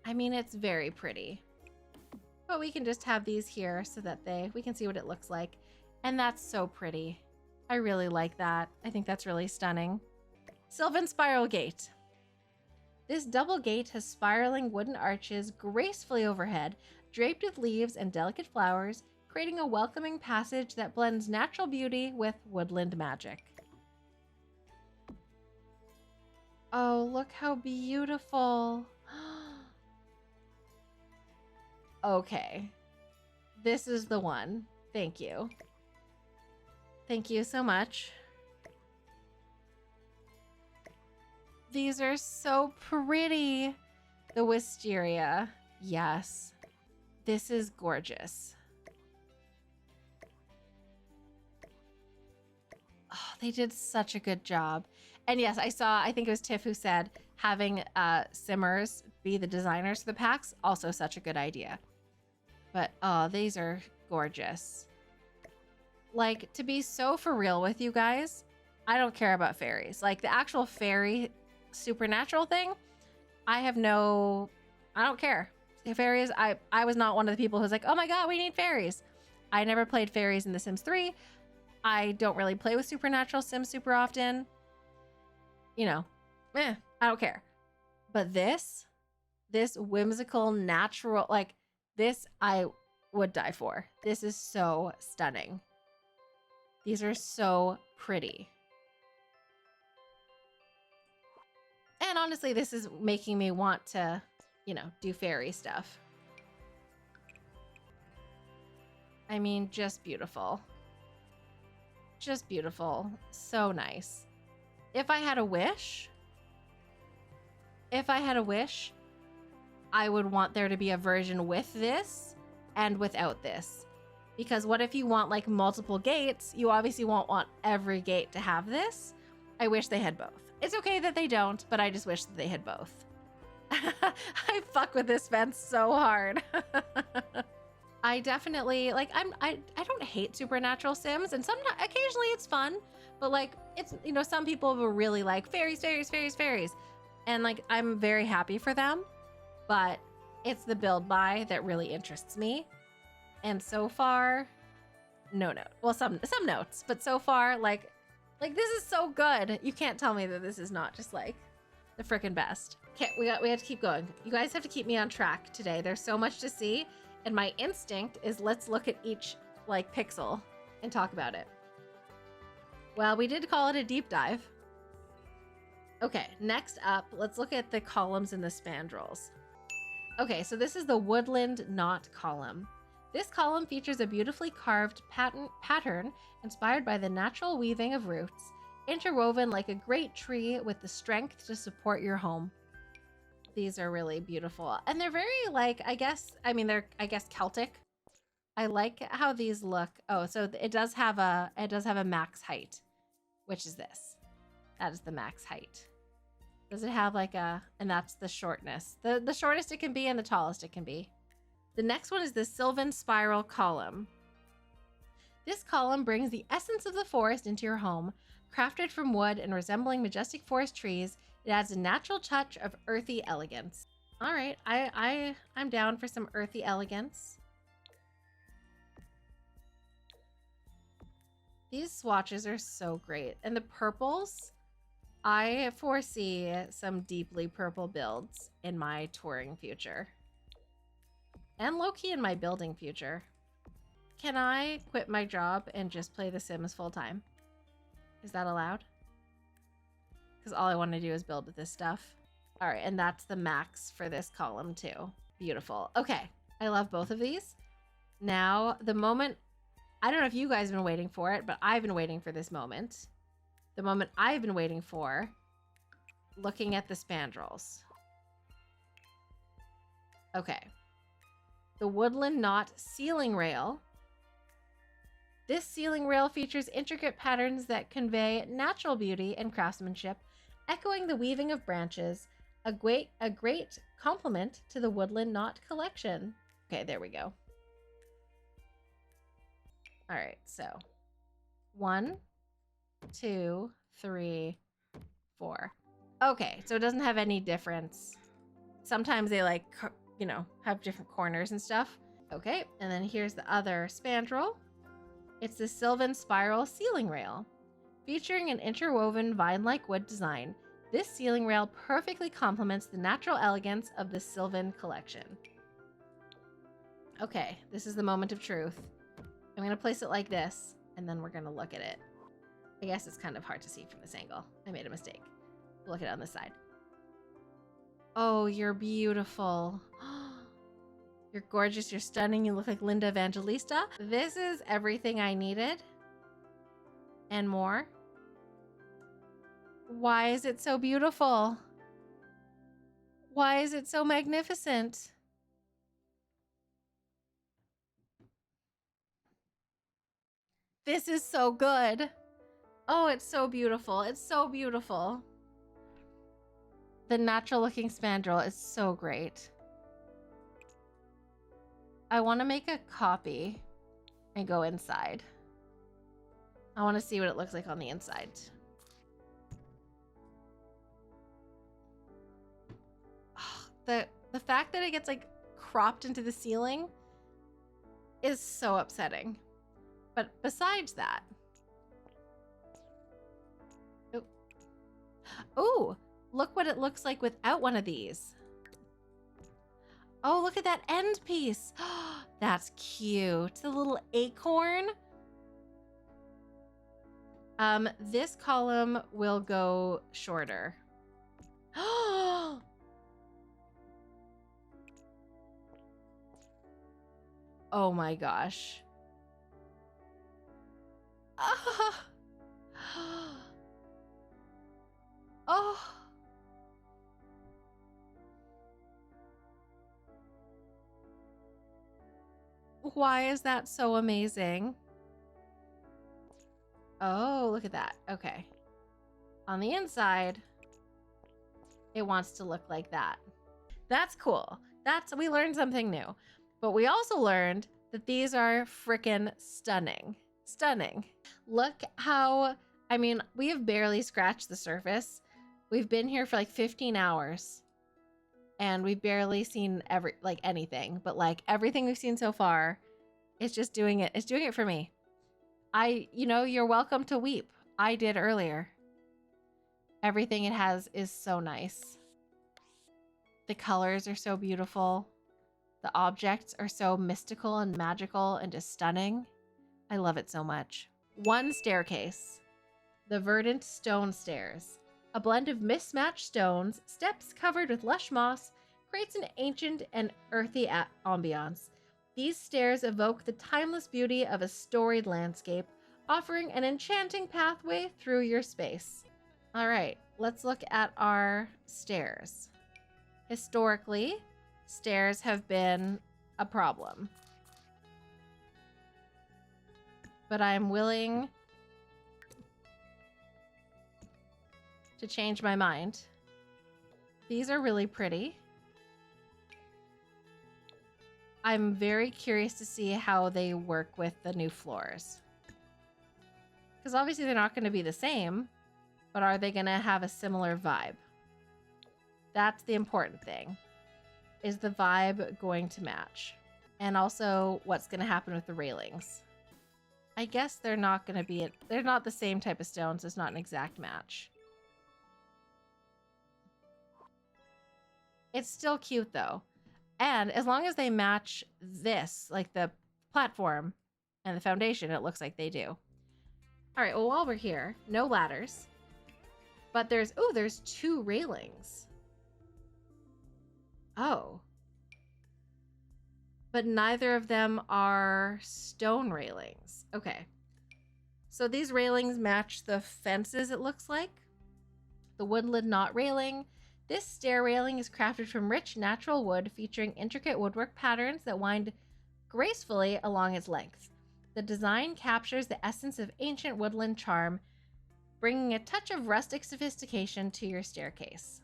I mean, it's very pretty. But we can just have these here so that we can see what it looks like. And that's so pretty. I really like that. I think that's really stunning. Sylvan Spiral Gate. This double gate has spiraling wooden arches gracefully overhead, draped with leaves and delicate flowers, creating a welcoming passage that blends natural beauty with woodland magic. Oh, look how beautiful. Okay. This is the one. Thank you. Thank you so much. These are so pretty. The wisteria. Yes. This is gorgeous. Oh, they did such a good job. And yes, I think it was Tiff who said having Simmers be the designers for the packs, also such a good idea. But oh, these are gorgeous. Like, to be so for real with you guys, I don't care about fairies. Like, the actual fairy supernatural thing, I don't care. Fairies, I was not one of the people who's like, oh my god, we need fairies. I never played fairies in The Sims 3. I don't really play with supernatural Sims super often. You know, I don't care. But this whimsical, natural, like, this I would die for. This is so stunning. These are so pretty. And honestly, this is making me want to, do fairy stuff. I mean, just beautiful. Just beautiful. So nice. If I had a wish, I would want there to be a version with this and without this. Because what if you want like multiple gates? You obviously won't want every gate to have this. I wish they had both. It's okay that they don't, but I just wish that they had both. I fuck with this fence so hard. I definitely like I don't hate supernatural Sims, and sometimes occasionally it's fun, but like it's some people will really like fairies, and like I'm very happy for them, but it's the build buy that really interests me. And so far, no note. Well, some notes, but so far like this is so good. You can't tell me that this is not just like the frickin' best. Okay, we have to keep going. You guys have to keep me on track today. There's so much to see, and my instinct is let's look at each like pixel and talk about it. Well, we did call it a deep dive. Okay, next up, let's look at the columns in the spandrels. Okay, so this is the woodland knot column. This column features a beautifully carved pattern inspired by the natural weaving of roots, interwoven like a great tree with the strength to support your home. These are really beautiful. And they're very like, they're Celtic. I like how these look. Oh, so it does have a max height, which is this. That is the max height. Does it have like and that's the shortness. The shortest it can be and the tallest it can be. The next one is the Sylvan Spiral column. This column brings the essence of the forest into your home, Crafted from wood and resembling majestic forest trees, it adds a natural touch of earthy elegance. All right, I'm down for some earthy elegance. These swatches are so great. And the purples, I foresee some deeply purple builds in my touring future. And low-key in my building future. Can I quit my job and just play The Sims full time? Is that allowed? Because all I want to do is build with this stuff. All right, and that's the max for this column too. Beautiful. Okay, I love both of these. Now, the moment, I don't know if you guys have been waiting for it, but I've been waiting for this moment. The moment I've been waiting for, looking at the spandrels. Okay. The Woodland Knot Ceiling Rail. This ceiling rail features intricate patterns that convey natural beauty and craftsmanship, echoing the weaving of branches, a great complement to the Woodland Knot collection. Okay, there we go. All right, so 1, 2, 3, 4. Okay, so it doesn't have any difference. Sometimes they like, you know, have different corners and stuff. Okay, and then here's the other spandrel. It's the Sylvan Spiral Ceiling Rail. Featuring an interwoven vine-like wood design, this ceiling rail perfectly complements the natural elegance of the Sylvan collection. Okay, this is the moment of truth. I'm going to place it like this, and then we're going to look at it. I guess it's kind of hard to see from this angle. I made a mistake. We'll look at it on this side. Oh, you're beautiful. You're gorgeous. You're stunning. You look like Linda Evangelista. This is everything I needed and more. Why is it so beautiful? Why is it so magnificent? This is so good. Oh, it's so beautiful. It's so beautiful. The natural looking spandrel is so great. I want to make a copy and go inside. I want to see what it looks like on the inside. The fact that it gets like cropped into the ceiling is so upsetting. But besides that, oh, look what it looks like without one of these. Oh, look at that end piece. That's cute. The little acorn. This column will go shorter. Oh my gosh. Oh. Why is that so amazing? Oh, look at that. Okay. On the inside, it wants to look like that. That's cool. We learned something new. But we also learned that these are frickin' stunning. Stunning. Look how, I mean, we have barely scratched the surface. We've been here for like 15 hours. And we've barely seen anything. But like everything we've seen so far, it's just doing it. It's doing it for me. You're welcome to weep. I did earlier. Everything it has is so nice. The colors are so beautiful. The objects are so mystical and magical and just stunning. I love it so much. One staircase. The Verdant Stone Stairs. A blend of mismatched stones, steps covered with lush moss, creates an ancient and earthy ambiance. These stairs evoke the timeless beauty of a storied landscape, offering an enchanting pathway through your space. All right, let's look at our stairs. Historically, stairs have been a problem. But I'm willing to change my mind. These are really pretty. I'm very curious to see how they work with the new floors. Because obviously they're not going to be the same, but are they going to have a similar vibe? That's the important thing. Is the vibe going to match? And also what's going to happen with the railings. I guess they're not going to be, they're not the same type of stones. It's not an exact match. It's still cute though. And as long as they match this, like the platform and the foundation, it looks like they do. All right, well, while we're here, no ladders, but there's 2 railings. Oh. But neither of them are stone railings. Okay. So these railings match the fences, it looks like. The woodland knot railing. This stair railing is crafted from rich natural wood featuring intricate woodwork patterns that wind gracefully along its length. The design captures the essence of ancient woodland charm, bringing a touch of rustic sophistication to your staircase.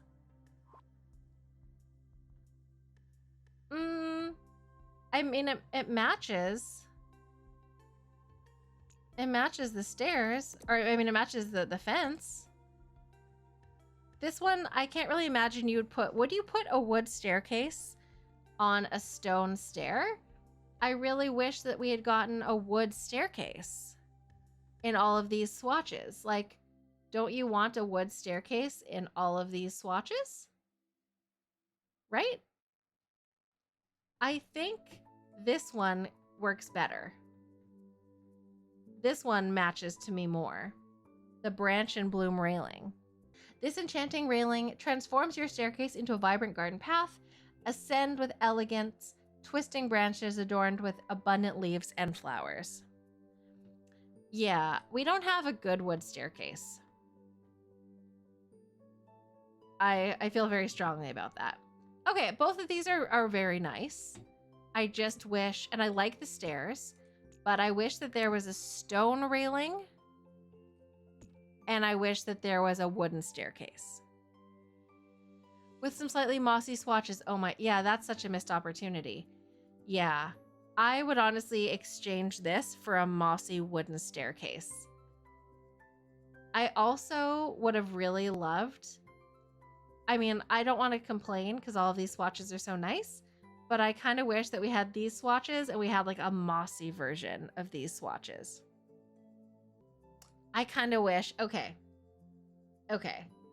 I mean, it matches. It matches the stairs, or I mean, it matches the fence. This one, I can't really imagine you would you put a wood staircase on a stone stair? I really wish that we had gotten a wood staircase in all of these swatches. Like, don't you want a wood staircase in all of these swatches? Right? I think this one works better. This one matches to me more. The branch and bloom railing. This enchanting railing transforms your staircase into a vibrant garden path. Ascend with elegance, twisting branches adorned with abundant leaves and flowers. Yeah, we don't have a good wood staircase. I feel very strongly about that. Okay, both of these are very nice. I just wish, and I like the stairs, but I wish that there was a stone railing, and I wish that there was a wooden staircase. With some slightly mossy swatches. Oh my, yeah, that's such a missed opportunity. Yeah, I would honestly exchange this for a mossy wooden staircase. I also would have really loved, I mean, I don't want to complain because all of these swatches are so nice, but I kind of wish that we had these swatches and we had like a mossy version of these swatches. I kind of wish, okay.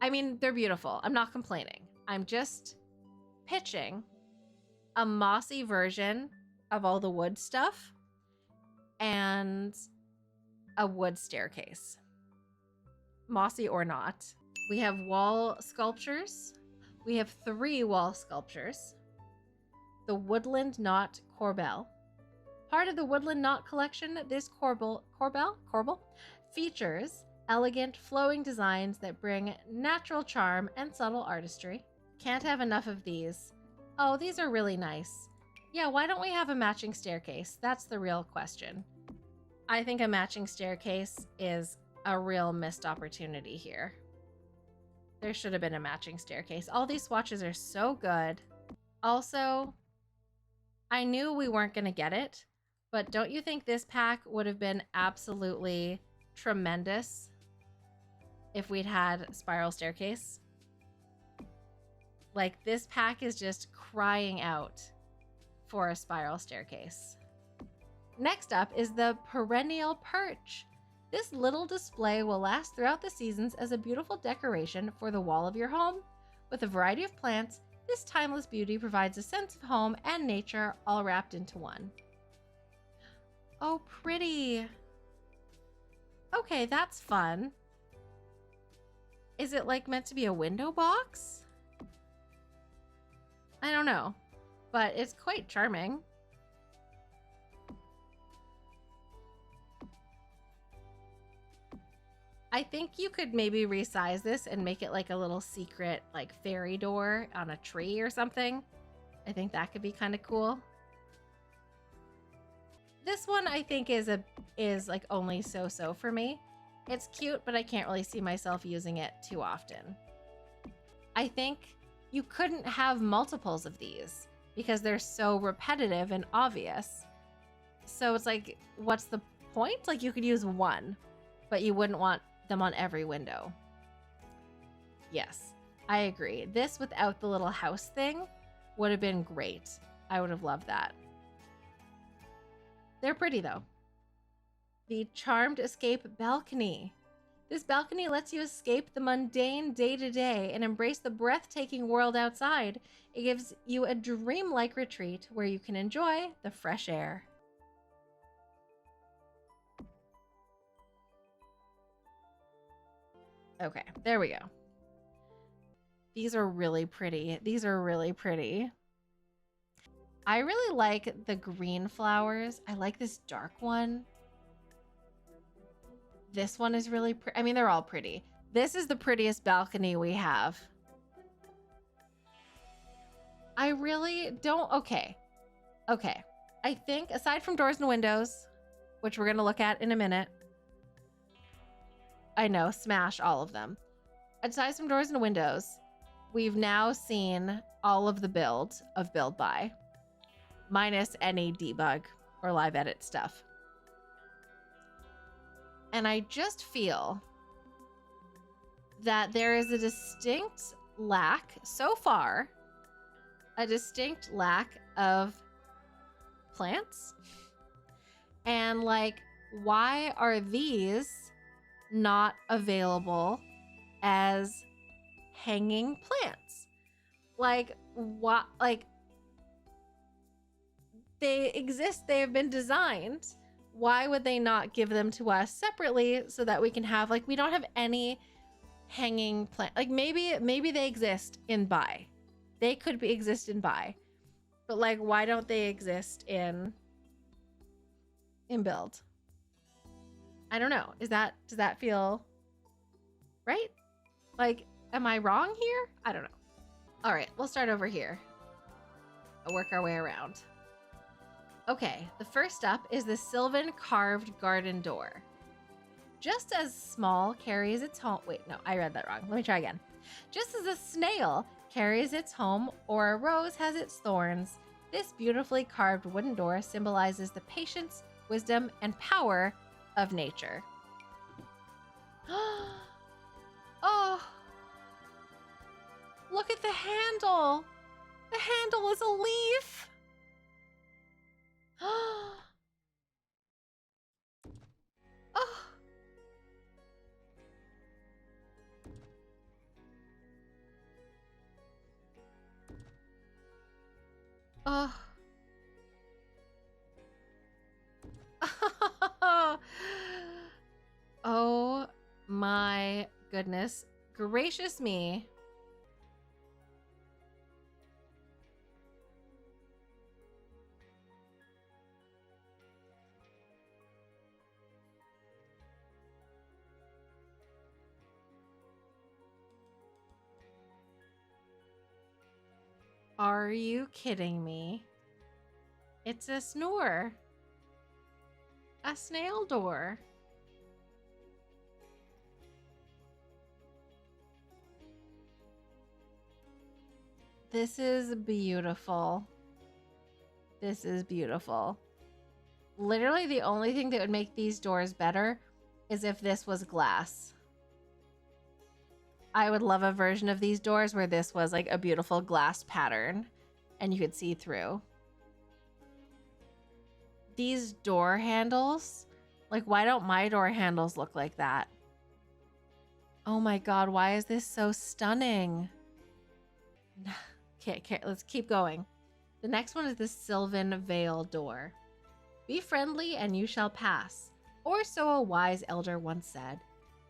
I mean, they're beautiful. I'm not complaining. I'm just pitching a mossy version of all the wood stuff and a wood staircase. Mossy or not. We have wall sculptures. We have 3 wall sculptures. The Woodland Knot Corbel. Part of the Woodland Knot collection, this corbel features elegant flowing designs that bring natural charm and subtle artistry. Can't have enough of these. Oh, these are really nice. Yeah, why don't we have a matching staircase? That's the real question. I think a matching staircase is a real missed opportunity here. There should have been a matching staircase. All these swatches are so good. Also, I knew we weren't going to get it, but don't you think this pack would have been absolutely tremendous if we'd had spiral staircase? Like, this pack is just crying out for a spiral staircase. Next up is the perennial perch. This little display will last throughout the seasons as a beautiful decoration for the wall of your home. With a variety of plants, this timeless beauty provides a sense of home and nature all wrapped into one. Oh, pretty. Okay, that's fun. Is it like meant to be a window box? I don't know, but it's quite charming. I think you could maybe resize this and make it like a little secret like fairy door on a tree or something. I think that could be kind of cool. This one I think is like only so-so for me. It's cute, but I can't really see myself using it too often. I think you couldn't have multiples of these because they're so repetitive and obvious. So it's like, what's the point? Like, you could use one. but you wouldn't want them on every window. Yes, I agree. This without the little house thing would have been great. I would have loved that. They're pretty though. The Charmed Escape Balcony. This balcony lets you escape the mundane day-to-day and embrace the breathtaking world outside. It gives you a dreamlike retreat where you can enjoy the fresh air. Okay, there we go. These are really pretty. These are really pretty. I really like the green flowers. I like this dark one. This one is really pretty. I mean, they're all pretty. This is the prettiest balcony we have. I really don't. Okay. Okay. I think aside from doors and windows, which we're going to look at in a minute. I know, smash all of them. Aside from doors and windows, we've now seen all of the build of Build By, minus any debug or live edit stuff. And I just feel that there is a distinct lack, so far, a distinct lack of plants. And like, why are these not available as hanging plants? Like, what? Like, they exist, they have been designed. Why would they not give them to us separately so that we can have, like, we don't have any hanging plant. Like, maybe they exist in Buy. They could exist in Buy. But like, why don't they exist in Build? I don't know. Does that feel right? Like, am I wrong here? I don't know. All right, we'll start over here. I'll work our way around. Okay, the first up is the Sylvan carved garden door. Just as small carries its home. Wait, no, I read that wrong. Let me try again. Just as a snail carries its home or a rose has its thorns, this beautifully carved wooden door symbolizes the patience, wisdom, and power of nature. Oh, look at the handle. The handle is a leaf. Oh. Oh. Oh my goodness gracious me. Are you kidding me? It's a snore. A snail door. This is beautiful. This is beautiful. Literally the only thing that would make these doors better is if this was glass. I would love a version of these doors where this was like a beautiful glass pattern and you could see through. These door handles, like, why don't my door handles look like that? Oh my God, why is this so stunning? Okay, let's keep going. The next one is the Sylvan Veil door. Be friendly and you shall pass, or so a wise elder once said.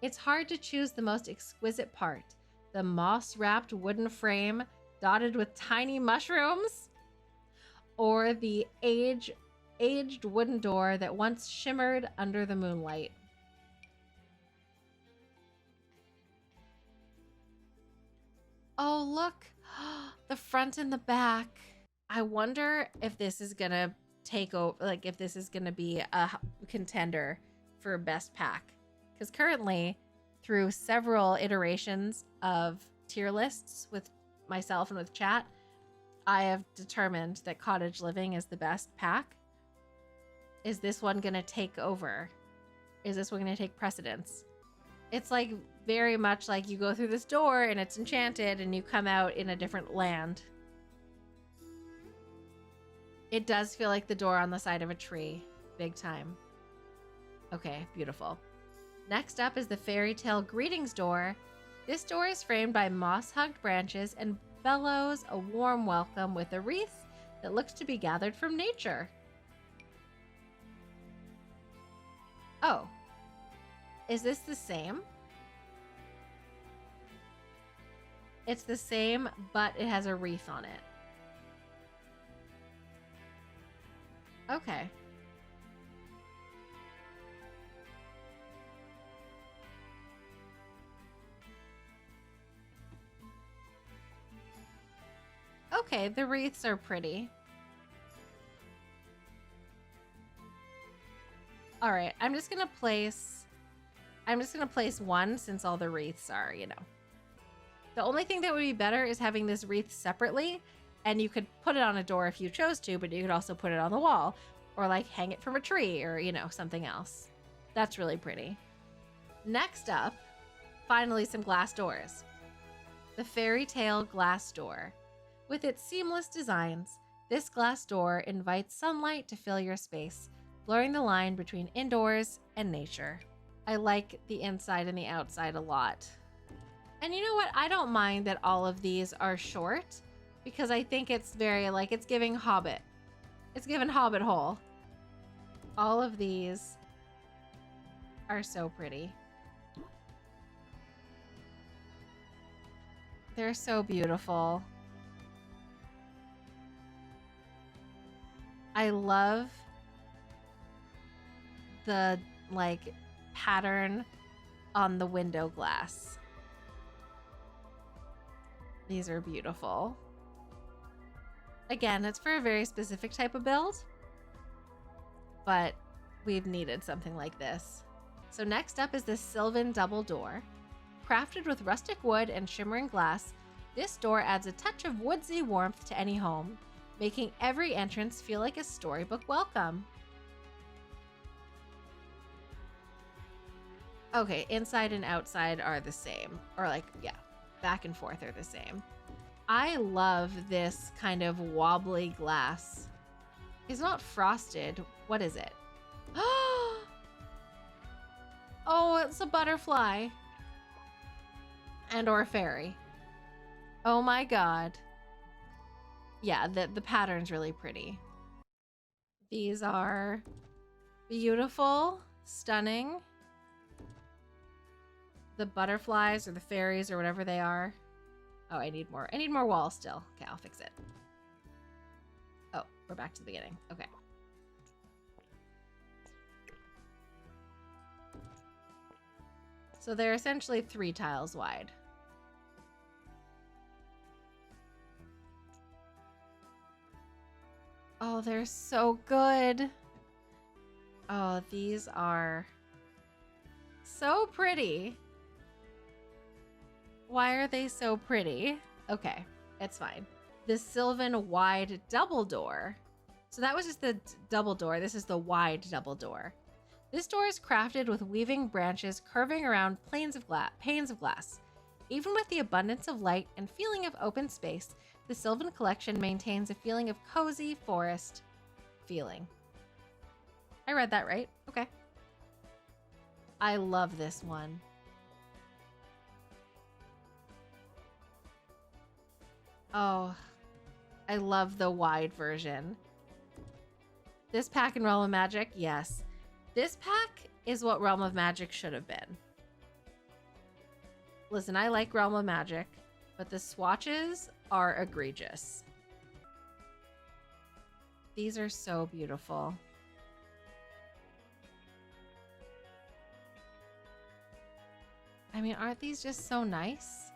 It's hard to choose the most exquisite part, the moss-wrapped wooden frame dotted with tiny mushrooms, or the aged wooden door that once shimmered under the moonlight. Oh, look, the front and the back. I wonder if this is gonna take over, like if this is gonna be a contender for best pack. Because currently, through several iterations of tier lists with myself and with chat, I have determined that Cottage Living is the best pack. Is this one gonna take over? is this one going to take precedence? It's like very much like you go through this door and it's enchanted and you come out in a different land. It does feel like the door on the side of a tree. Big time. Okay, beautiful. Next up is the fairy tale greetings door. This door is framed by moss-hugged branches and bellows a warm welcome with a wreath that looks to be gathered from nature. Oh, is this the same? It's the same, but it has a wreath on it. Okay. Okay, the wreaths are pretty. All right, I'm just gonna place one since all the wreaths are, you know. The only thing that would be better is having this wreath separately, and you could put it on a door if you chose to, but you could also put it on the wall or like hang it from a tree or, you know, something else. That's really pretty. Next up, finally some glass doors. The fairy tale glass door. With its seamless designs, this glass door invites sunlight to fill your space, blurring the line between indoors and nature. I like the inside and the outside a lot. And you know what? I don't mind that all of these are short because I think it's very like it's giving Hobbit. It's giving Hobbit hole. All of these are so pretty. They're so beautiful. I love the like pattern on the window glass. These are beautiful. Again, it's for a very specific type of build, but we've needed something like this. So next up is this Sylvan double door. Crafted with rustic wood and shimmering glass, this door adds a touch of woodsy warmth to any home, making every entrance feel like a storybook welcome. Okay, inside and outside are the same, or like, yeah, back and forth are the same. I love this kind of wobbly glass. It's not frosted. What is it? Oh, it's a butterfly. And or a fairy. Oh my god. Yeah, the pattern's really pretty. These are beautiful, stunning. The butterflies or the fairies or whatever they are. Oh, I need more walls still. Okay, I'll fix it. Oh, we're back to the beginning. Okay. So they're essentially 3 tiles wide. Oh, they're so good. Oh, these are so pretty. Why are they so pretty? Okay, it's fine. The Sylvan wide double door. So that was just the double door. This is the wide double door. This door is crafted with weaving branches curving around panes of glass. Even with the abundance of light and feeling of open space, the Sylvan collection maintains a feeling of cozy forest feeling. I read that right. Okay. I love this one. Oh, I love the wide version. This pack in Realm of Magic, yes. This pack is what Realm of Magic should have been. Listen, I like Realm of Magic, but the swatches are egregious. These are so beautiful. I mean, aren't these just so nice?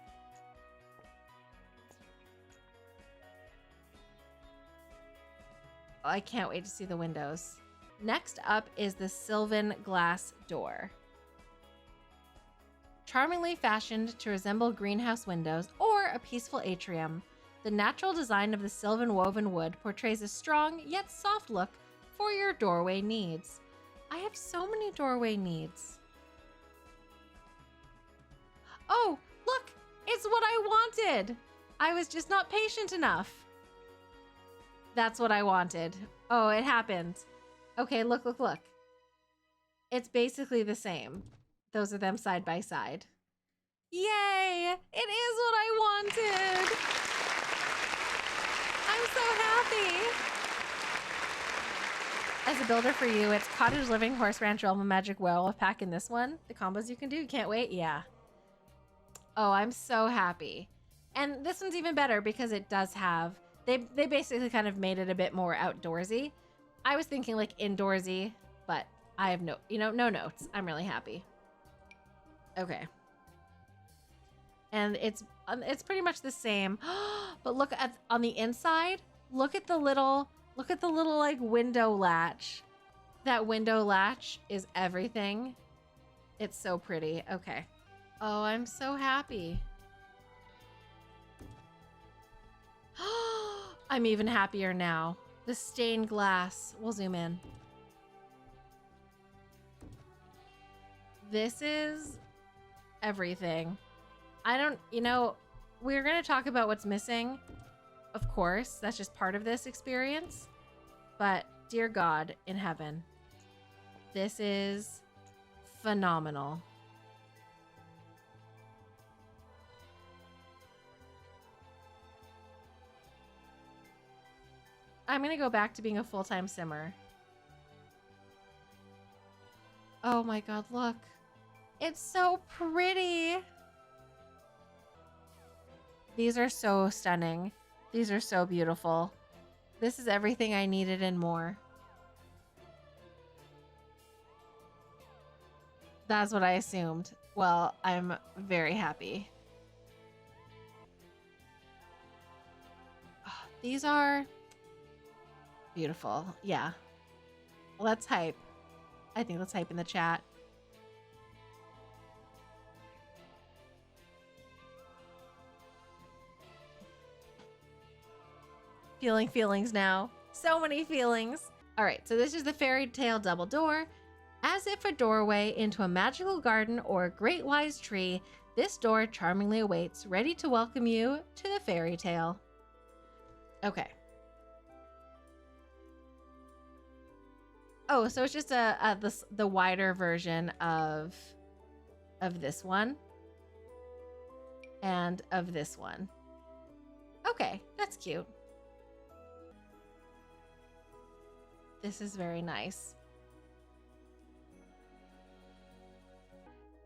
I can't wait to see the windows. Next up is the Sylvan glass door. Charmingly fashioned to resemble greenhouse windows or a peaceful atrium, the natural design of the Sylvan woven wood portrays a strong yet soft look for your doorway needs. I have so many doorway needs. Oh, look, it's what I wanted. I was just not patient enough. That's what I wanted. Oh, it happened. Okay, look, look, look. It's basically the same. Those are them side by side. Yay! It is what I wanted. I'm so happy. As a builder for you, it's Cottage Living, Horse Ranch, Realm of Magic, Werewolf Pack in this one. The combos you can do, you can't wait? Yeah. Oh, I'm so happy. And this one's even better because it does have, they basically kind of made it a bit more outdoorsy. I was thinking like indoorsy, but I have no notes. I'm really happy. Okay. And it's pretty much the same. But look at on the inside, look at the little like window latch. That window latch is everything. It's so pretty. Okay. Oh, I'm so happy. I'm even happier now. The stained glass. We'll zoom in. This is everything. We're going to talk about what's missing. Of course, that's just part of this experience. But dear God in heaven, this is phenomenal. I'm going to go back to being a full-time simmer. Oh my God, look. It's so pretty. These are so stunning. These are so beautiful. This is everything I needed and more. That's what I assumed. Well, I'm very happy. Oh, these are beautiful. Yeah. Let's hype. I think let's hype in the chat. Feeling feelings now. So many feelings. All right, so this is the fairy tale double door. As if a doorway into a magical garden or a great wise tree, this door charmingly awaits, ready to welcome you to the fairy tale. Okay. Oh, so it's just the wider version of this one and of this one. Okay, that's cute. This is very nice.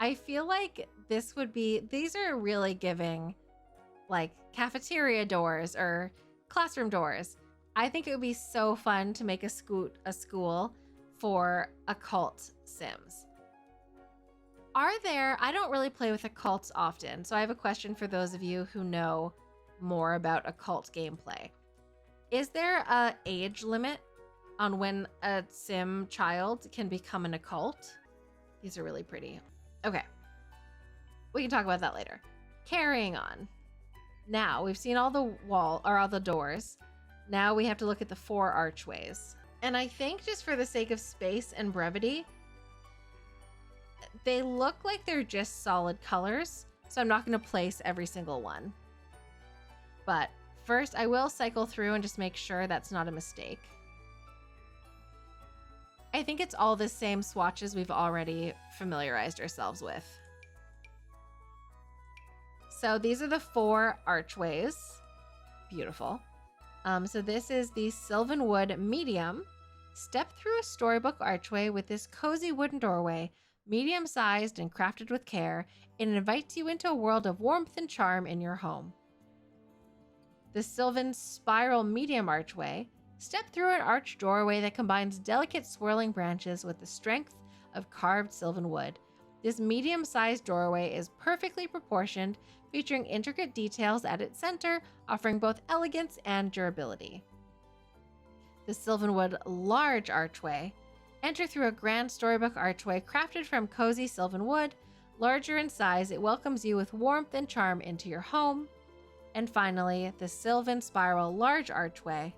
I feel like this would be, these are really giving like cafeteria doors or classroom doors. I think it would be so fun to make a school for occult sims. I don't really play with occults often, so I have a question for those of you who know more about occult gameplay. Is there an age limit on when a sim child can become an occult? These are really pretty. Okay, we can talk about that later. Carrying on. Now we've seen all the doors. Now we have to look at the 4 archways. And I think just for the sake of space and brevity, they look like they're just solid colors. So I'm not going to place every single one. But first I will cycle through and just make sure that's not a mistake. I think it's all the same swatches we've already familiarized ourselves with. So these are the 4 archways. Beautiful. So this is the Sylvan Wood Medium. Step through a storybook archway with this cozy wooden doorway, medium-sized and crafted with care. It invites you into a world of warmth and charm in your home. The Sylvan Spiral Medium Archway. Step through an arched doorway that combines delicate swirling branches with the strength of carved sylvan wood. This medium-sized doorway is perfectly proportioned, featuring intricate details at its center, offering both elegance and durability. The Sylvanwood Large Archway. Enter through a grand storybook archway crafted from cozy sylvan wood. Larger in size, it welcomes you with warmth and charm into your home. And finally, the Sylvan Spiral Large Archway.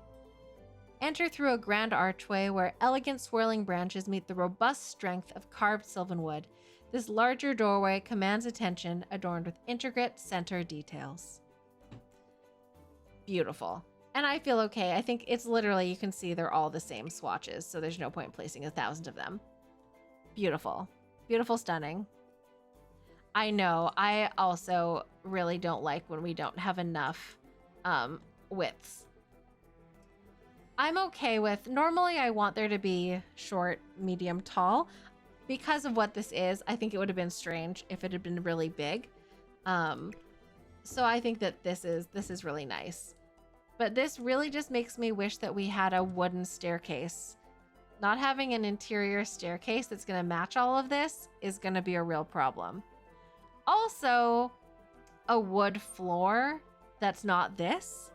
Enter through a grand archway where elegant swirling branches meet the robust strength of carved sylvan wood. This larger doorway commands attention, adorned with intricate center details. Beautiful. And I feel okay. I think it's literally, you can see they're all the same swatches, so there's no point placing 1,000 of them. Beautiful. Beautiful, stunning. I know, I also really don't like when we don't have enough widths. I'm okay with, normally I want there to be short, medium, tall. Because of what this is, I think it would have been strange if it had been really big. So I think that this is really nice. But this really just makes me wish that we had a wooden staircase. Not having an interior staircase that's gonna match all of this is gonna be a real problem. Also, a wood floor that's not this.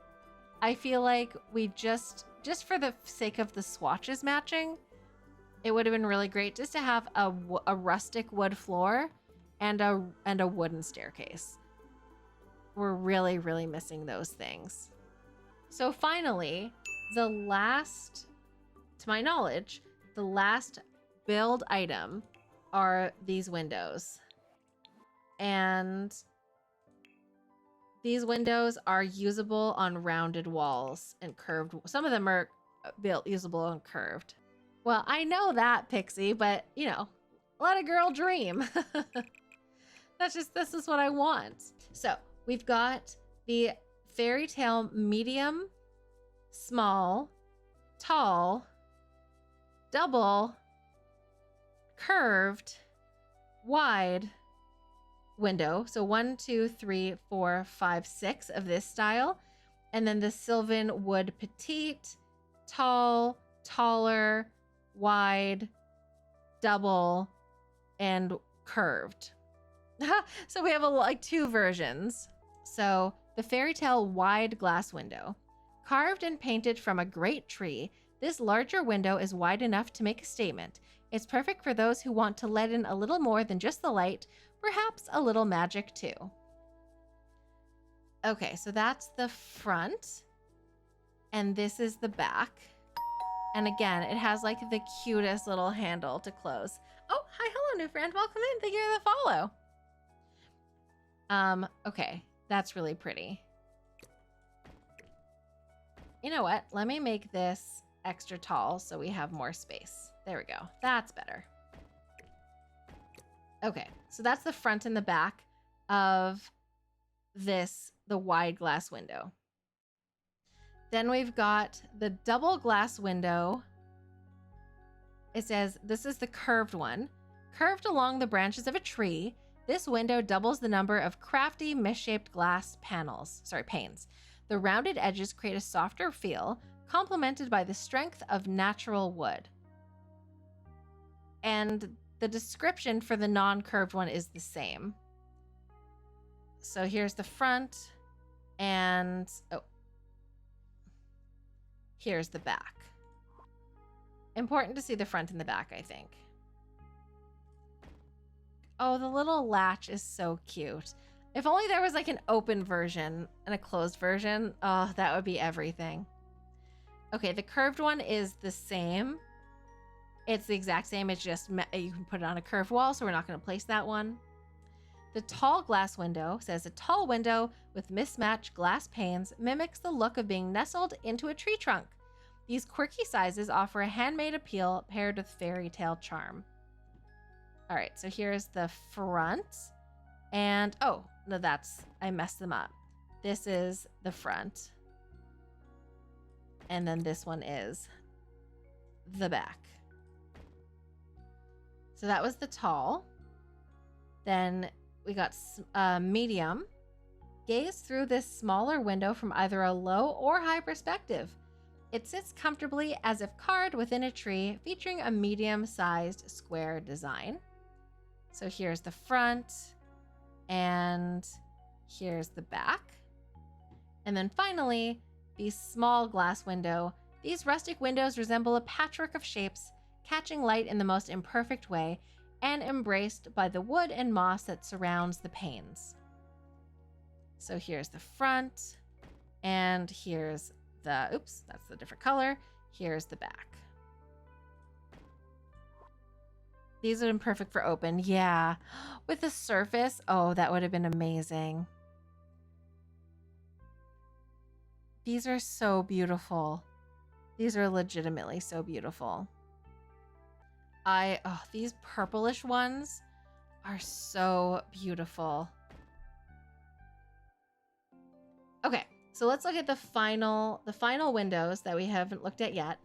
I feel like we just for the sake of the swatches matching, it would have been really great just to have a rustic wood floor and a wooden staircase. We're really, really missing those things. So finally, the last, to my knowledge, the last build item are these windows. And these windows are usable on rounded walls and curved. Some of them are built usable and curved. Well, I know that, Pixie, but you know, let a girl dream. This is what I want. So we've got the fairy tale medium, small, tall, double, curved, wide window. So 1, 2, 3, 4, 5, 6 of this style. And then the sylvan wood petite, tall, taller, wide, double, and curved. So we have like 2 versions. So the fairy tale wide glass window. Carved and painted from a great tree, this larger window is wide enough to make a statement. It's perfect for those who want to let in a little more than just the light, perhaps a little magic too. Okay, so that's the front, and this is the back. And again, it has like the cutest little handle to close. Oh, hi, hello, new friend. Welcome in. Thank you for the follow. Okay, that's really pretty. You know what? Let me make this extra tall so we have more space. There we go. That's better. Okay, so that's the front and the back of this, the wide glass window. Then we've got the double glass window. It says, this is the curved one. Curved along the branches of a tree, this window doubles the number of crafty, misshaped glass panes. The rounded edges create a softer feel, complemented by the strength of natural wood. And the description for the non-curved one is the same. So here's the front, and here's the back. Important to see the front and the back, I think. Oh, the little latch is so cute. If only there was like an open version and a closed version. Oh, that would be everything. Okay, the curved one is the same. It's the exact same. It's just you can put it on a curved wall, so we're not going to place that one. The tall glass window says a tall window with mismatched glass panes mimics the look of being nestled into a tree trunk. These quirky sizes offer a handmade appeal paired with fairy tale charm. All right, so here's the front. And, oh, no, I messed them up. This is the front. And then this one is the back. So that was the tall. Then we got medium. Gaze through this smaller window from either a low or high perspective. It sits comfortably as if carved within a tree, featuring a medium-sized square design. So here's the front, and here's the back. And then finally, the small glass window. These rustic windows resemble a patchwork of shapes, catching light in the most imperfect way, and embraced by the wood and moss that surrounds the panes. So here's the front, and here's the, oops, that's the different color. Here's the back. These would have been perfect for open. Yeah. With the surface. Oh, that would have been amazing. These are so beautiful. These are legitimately so beautiful. These purplish ones are so beautiful. Okay, so let's look at the final windows that we haven't looked at yet.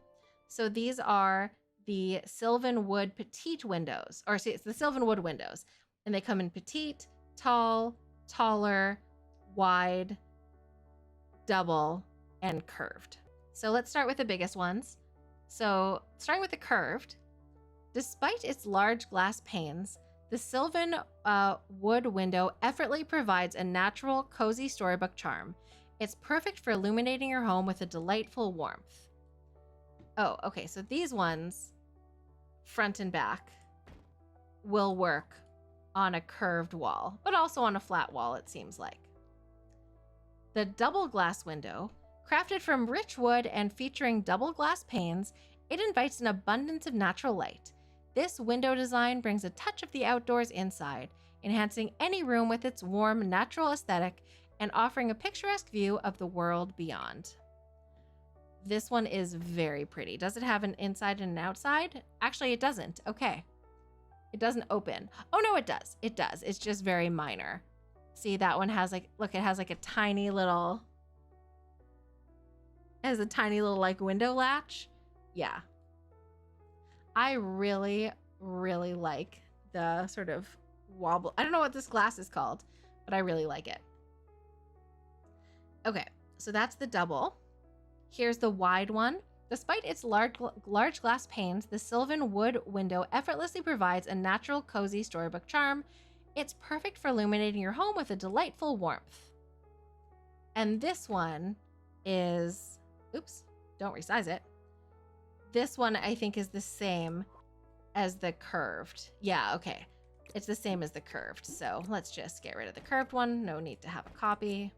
So these are the Sylvan Wood Petite windows, or see, it's the Sylvan Wood windows, and they come in petite, tall, taller, wide, double, and curved. So let's start with the biggest ones. So starting with the curved, despite its large glass panes, the Sylvan Wood window effortlessly provides a natural, cozy storybook charm. It's perfect for illuminating your home with a delightful warmth. Oh, okay, so these ones, front and back, will work on a curved wall, but also on a flat wall, it seems like. The double glass window, crafted from rich wood and featuring double glass panes, it invites an abundance of natural light. This window design brings a touch of the outdoors inside, enhancing any room with its warm, natural aesthetic and offering a picturesque view of the world beyond. This one is very pretty. Does it have an inside and an outside? Actually, it doesn't. Okay. It doesn't open. Oh, no, it does. It does. It's just very minor. See, that one has like, look, it has like a tiny little, like window latch. Yeah. I really, really like the sort of wobble. I don't know what this glass is called, but I really like it. Okay, so that's the double. Here's the wide one. Despite its large glass panes, the Sylvan Wood window effortlessly provides a natural, cozy storybook charm. It's perfect for illuminating your home with a delightful warmth. And this one is, oops, don't resize it. This one I think is the same as the curved. Yeah, okay. It's the same as the curved. So let's just get rid of the curved one. No need to have a copy.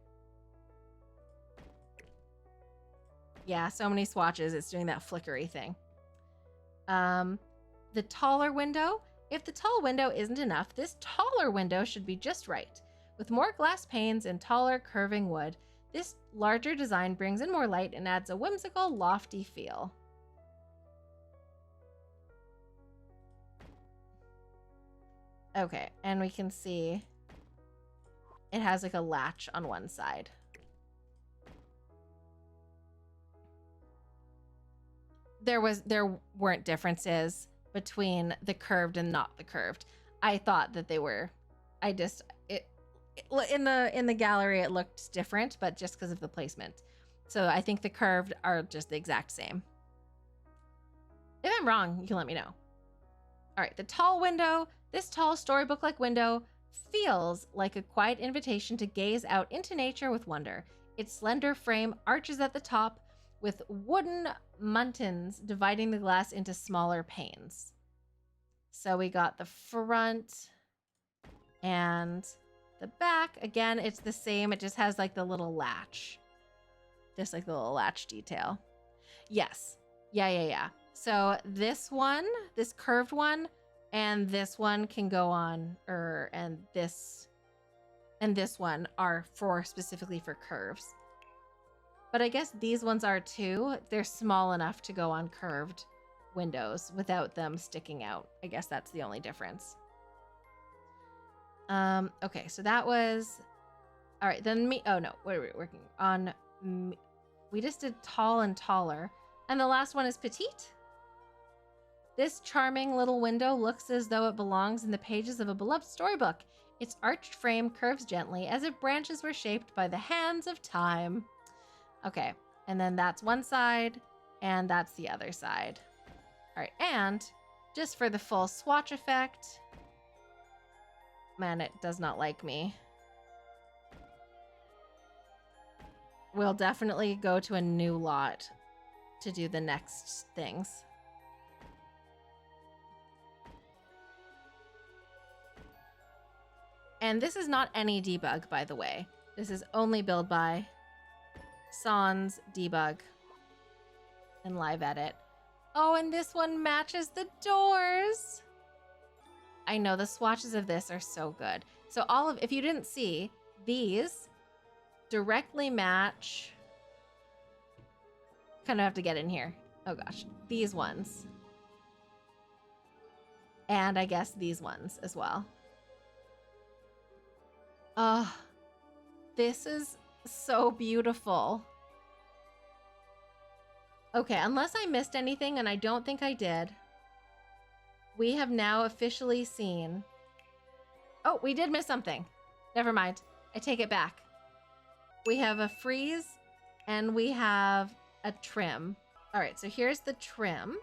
Yeah, so many swatches. It's doing that flickery thing. The taller window. If the tall window isn't enough, this taller window should be just right. With more glass panes and taller curving wood, this larger design brings in more light and adds a whimsical, lofty feel. Okay, and we can see it has like a latch on one side. There weren't differences between the curved and not the curved. I thought that they were. In the gallery it looked different, but just because of the placement. So I think the curved are just the exact same. If I'm wrong, you can let me know. All right, the tall window. This tall storybook-like window feels like a quiet invitation to gaze out into nature with wonder. Its slender frame arches at the top, with wooden muntins dividing the glass into smaller panes. So we got the front and the back. Again, it's the same. It just has like the little latch. Just like the little latch detail. Yes. Yeah. So this one, this curved one, and this one can go on, and this one are specifically for curves. But I guess these ones are too. They're small enough to go on curved windows without them sticking out. I guess that's the only difference. Okay, so that was... All right, then oh no, what are we working on? We just did tall and taller. And the last one is petite. This charming little window looks as though it belongs in the pages of a beloved storybook. Its arched frame curves gently as if branches were shaped by the hands of time. Okay, and then that's one side, and that's the other side. All right, and just for the full swatch effect, man, it does not like me. We'll definitely go to a new lot to do the next things. And this is not any debug, by the way. This is only build by Sans debug. in live edit. Oh, and this one matches the doors. I know the swatches of this are so good. So if you didn't see, these directly match. Kind of have to get in here. Oh gosh, these ones. And I guess these ones as well. Oh, this is so beautiful. Okay, unless I missed anything, and I don't think I did, we have now officially seen... Oh, we did miss something. Never mind. I take it back. We have a Frieze, and we have a trim. All right, so here's the trim.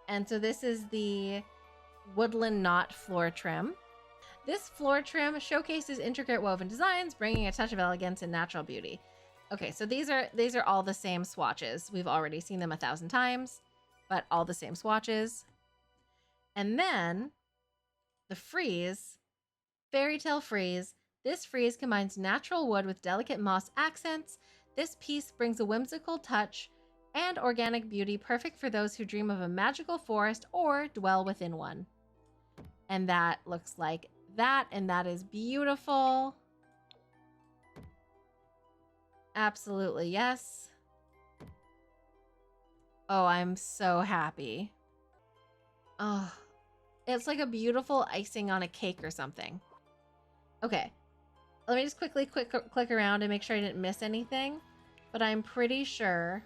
And so this is the Woodland Knot floor trim. This floor trim showcases intricate woven designs, bringing a touch of elegance and natural beauty. Okay, so these are all the same swatches. We've already seen them 1,000 times, but all the same swatches. And then the Frieze, Fairy Tale Frieze. This frieze combines natural wood with delicate moss accents. This piece brings a whimsical touch and organic beauty, perfect for those who dream of a magical forest or dwell within one. And that looks like that, and that is beautiful. Absolutely, yes. Oh, I'm so happy. Oh, it's like a beautiful icing on a cake or something. Okay, let me just quickly click around and make sure I didn't miss anything. But I'm pretty sure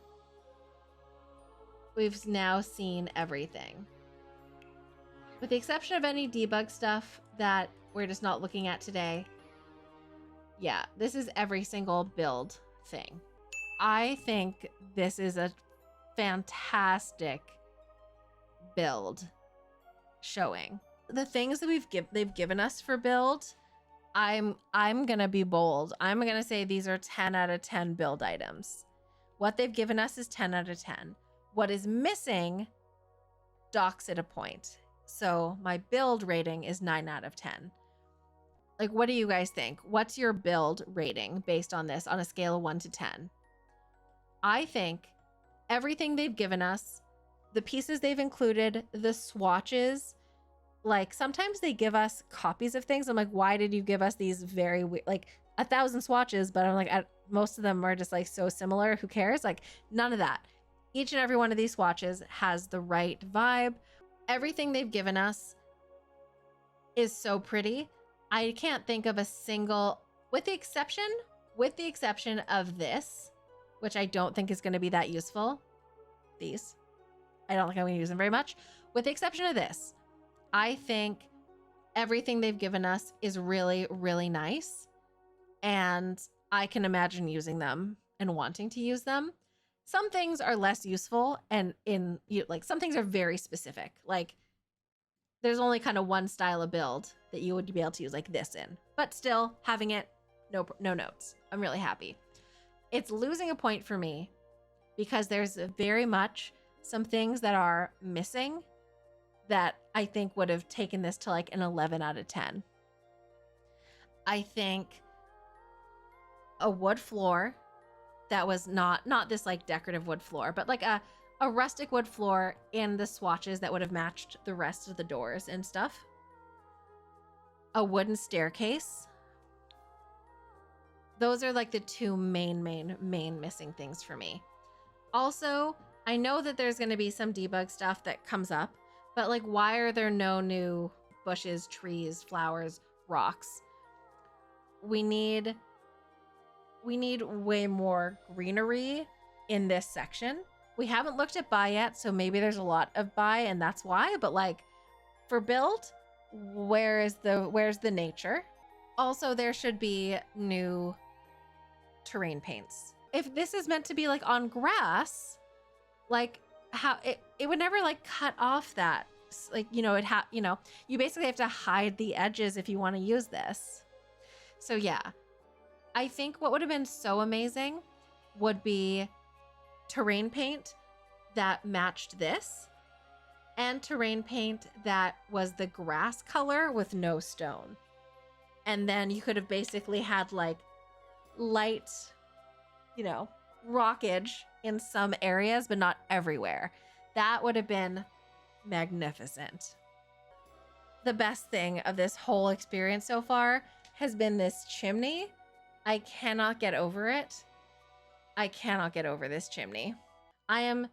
we've now seen everything. With the exception of any debug stuff that we're just not looking at today. Yeah, this is every single build thing. I think this is a fantastic build showing. The things that they've given us for build, I'm gonna be bold. I'm gonna say these are 10 out of 10 build items. What they've given us is 10 out of 10. What is missing docks at a point. So my build rating is 9 out of 10. Like, what do you guys think? What's your build rating based on this on a scale of 1 to 10? I think everything they've given us, the pieces they've included, the swatches, like sometimes they give us copies of things. I'm like, why did you give us these very like 1,000 swatches? But I'm like, most of them are just like so similar. Who cares? Like none of that. Each and every one of these swatches has the right vibe. Everything they've given us is so pretty. I can't think of a single, with the exception of this, which I don't think is going to be that useful. These, I don't think I'm going to use them very much. With the exception of this, I think everything they've given us is really, really nice. And I can imagine using them and wanting to use them. Some things are less useful and like some things are very specific. Like there's only kind of one style of build that you would be able to use like this in, but still having it, no notes. I'm really happy. It's losing a point for me because there's very much some things that are missing that I think would have taken this to like an 11 out of 10. I think a wood floor that was not this like decorative wood floor, but like a rustic wood floor in the swatches that would have matched the rest of the doors and stuff. A wooden staircase. Those are like the two main missing things for me. Also, I know that there's going to be some debug stuff that comes up, but like, why are there no new bushes, trees, flowers, rocks? We need way more greenery in this section. We haven't looked at buy yet, so maybe there's a lot of buy and that's why, but like for build, where's the nature? Also, there should be new terrain paints. If this is meant to be like on grass, like how it would never like cut off that, like, you know, you basically have to hide the edges if you want to use this. So yeah, I think what would have been so amazing would be terrain paint that matched this and terrain paint that was the grass color with no stone. And then you could have basically had like light rockage in some areas, but not everywhere. That would have been magnificent. The best thing of this whole experience so far has been this chimney. I cannot get over it. I cannot get over this chimney. I am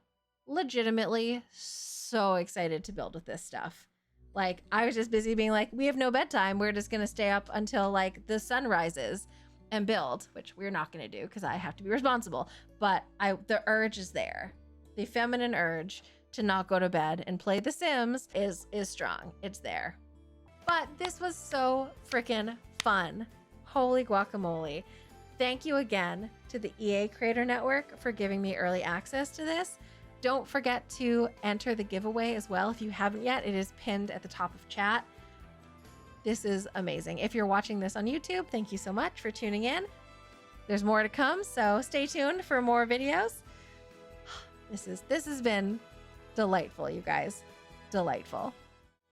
legitimately so excited to build with this stuff. Like, I was just busy being like, we have no bedtime. We're just going to stay up until like the sun rises and build, which we're not going to do because I have to be responsible. But the urge is there. The feminine urge to not go to bed and play The Sims is strong. It's there. But this was so freaking fun. Holy guacamole. Thank you again to the EA Creator Network for giving me early access to this. Don't forget to enter the giveaway as well. If you haven't yet, it is pinned at the top of chat. This is amazing. If you're watching this on YouTube, thank you so much for tuning in. There's more to come, so stay tuned for more videos. This has been delightful, you guys. Delightful.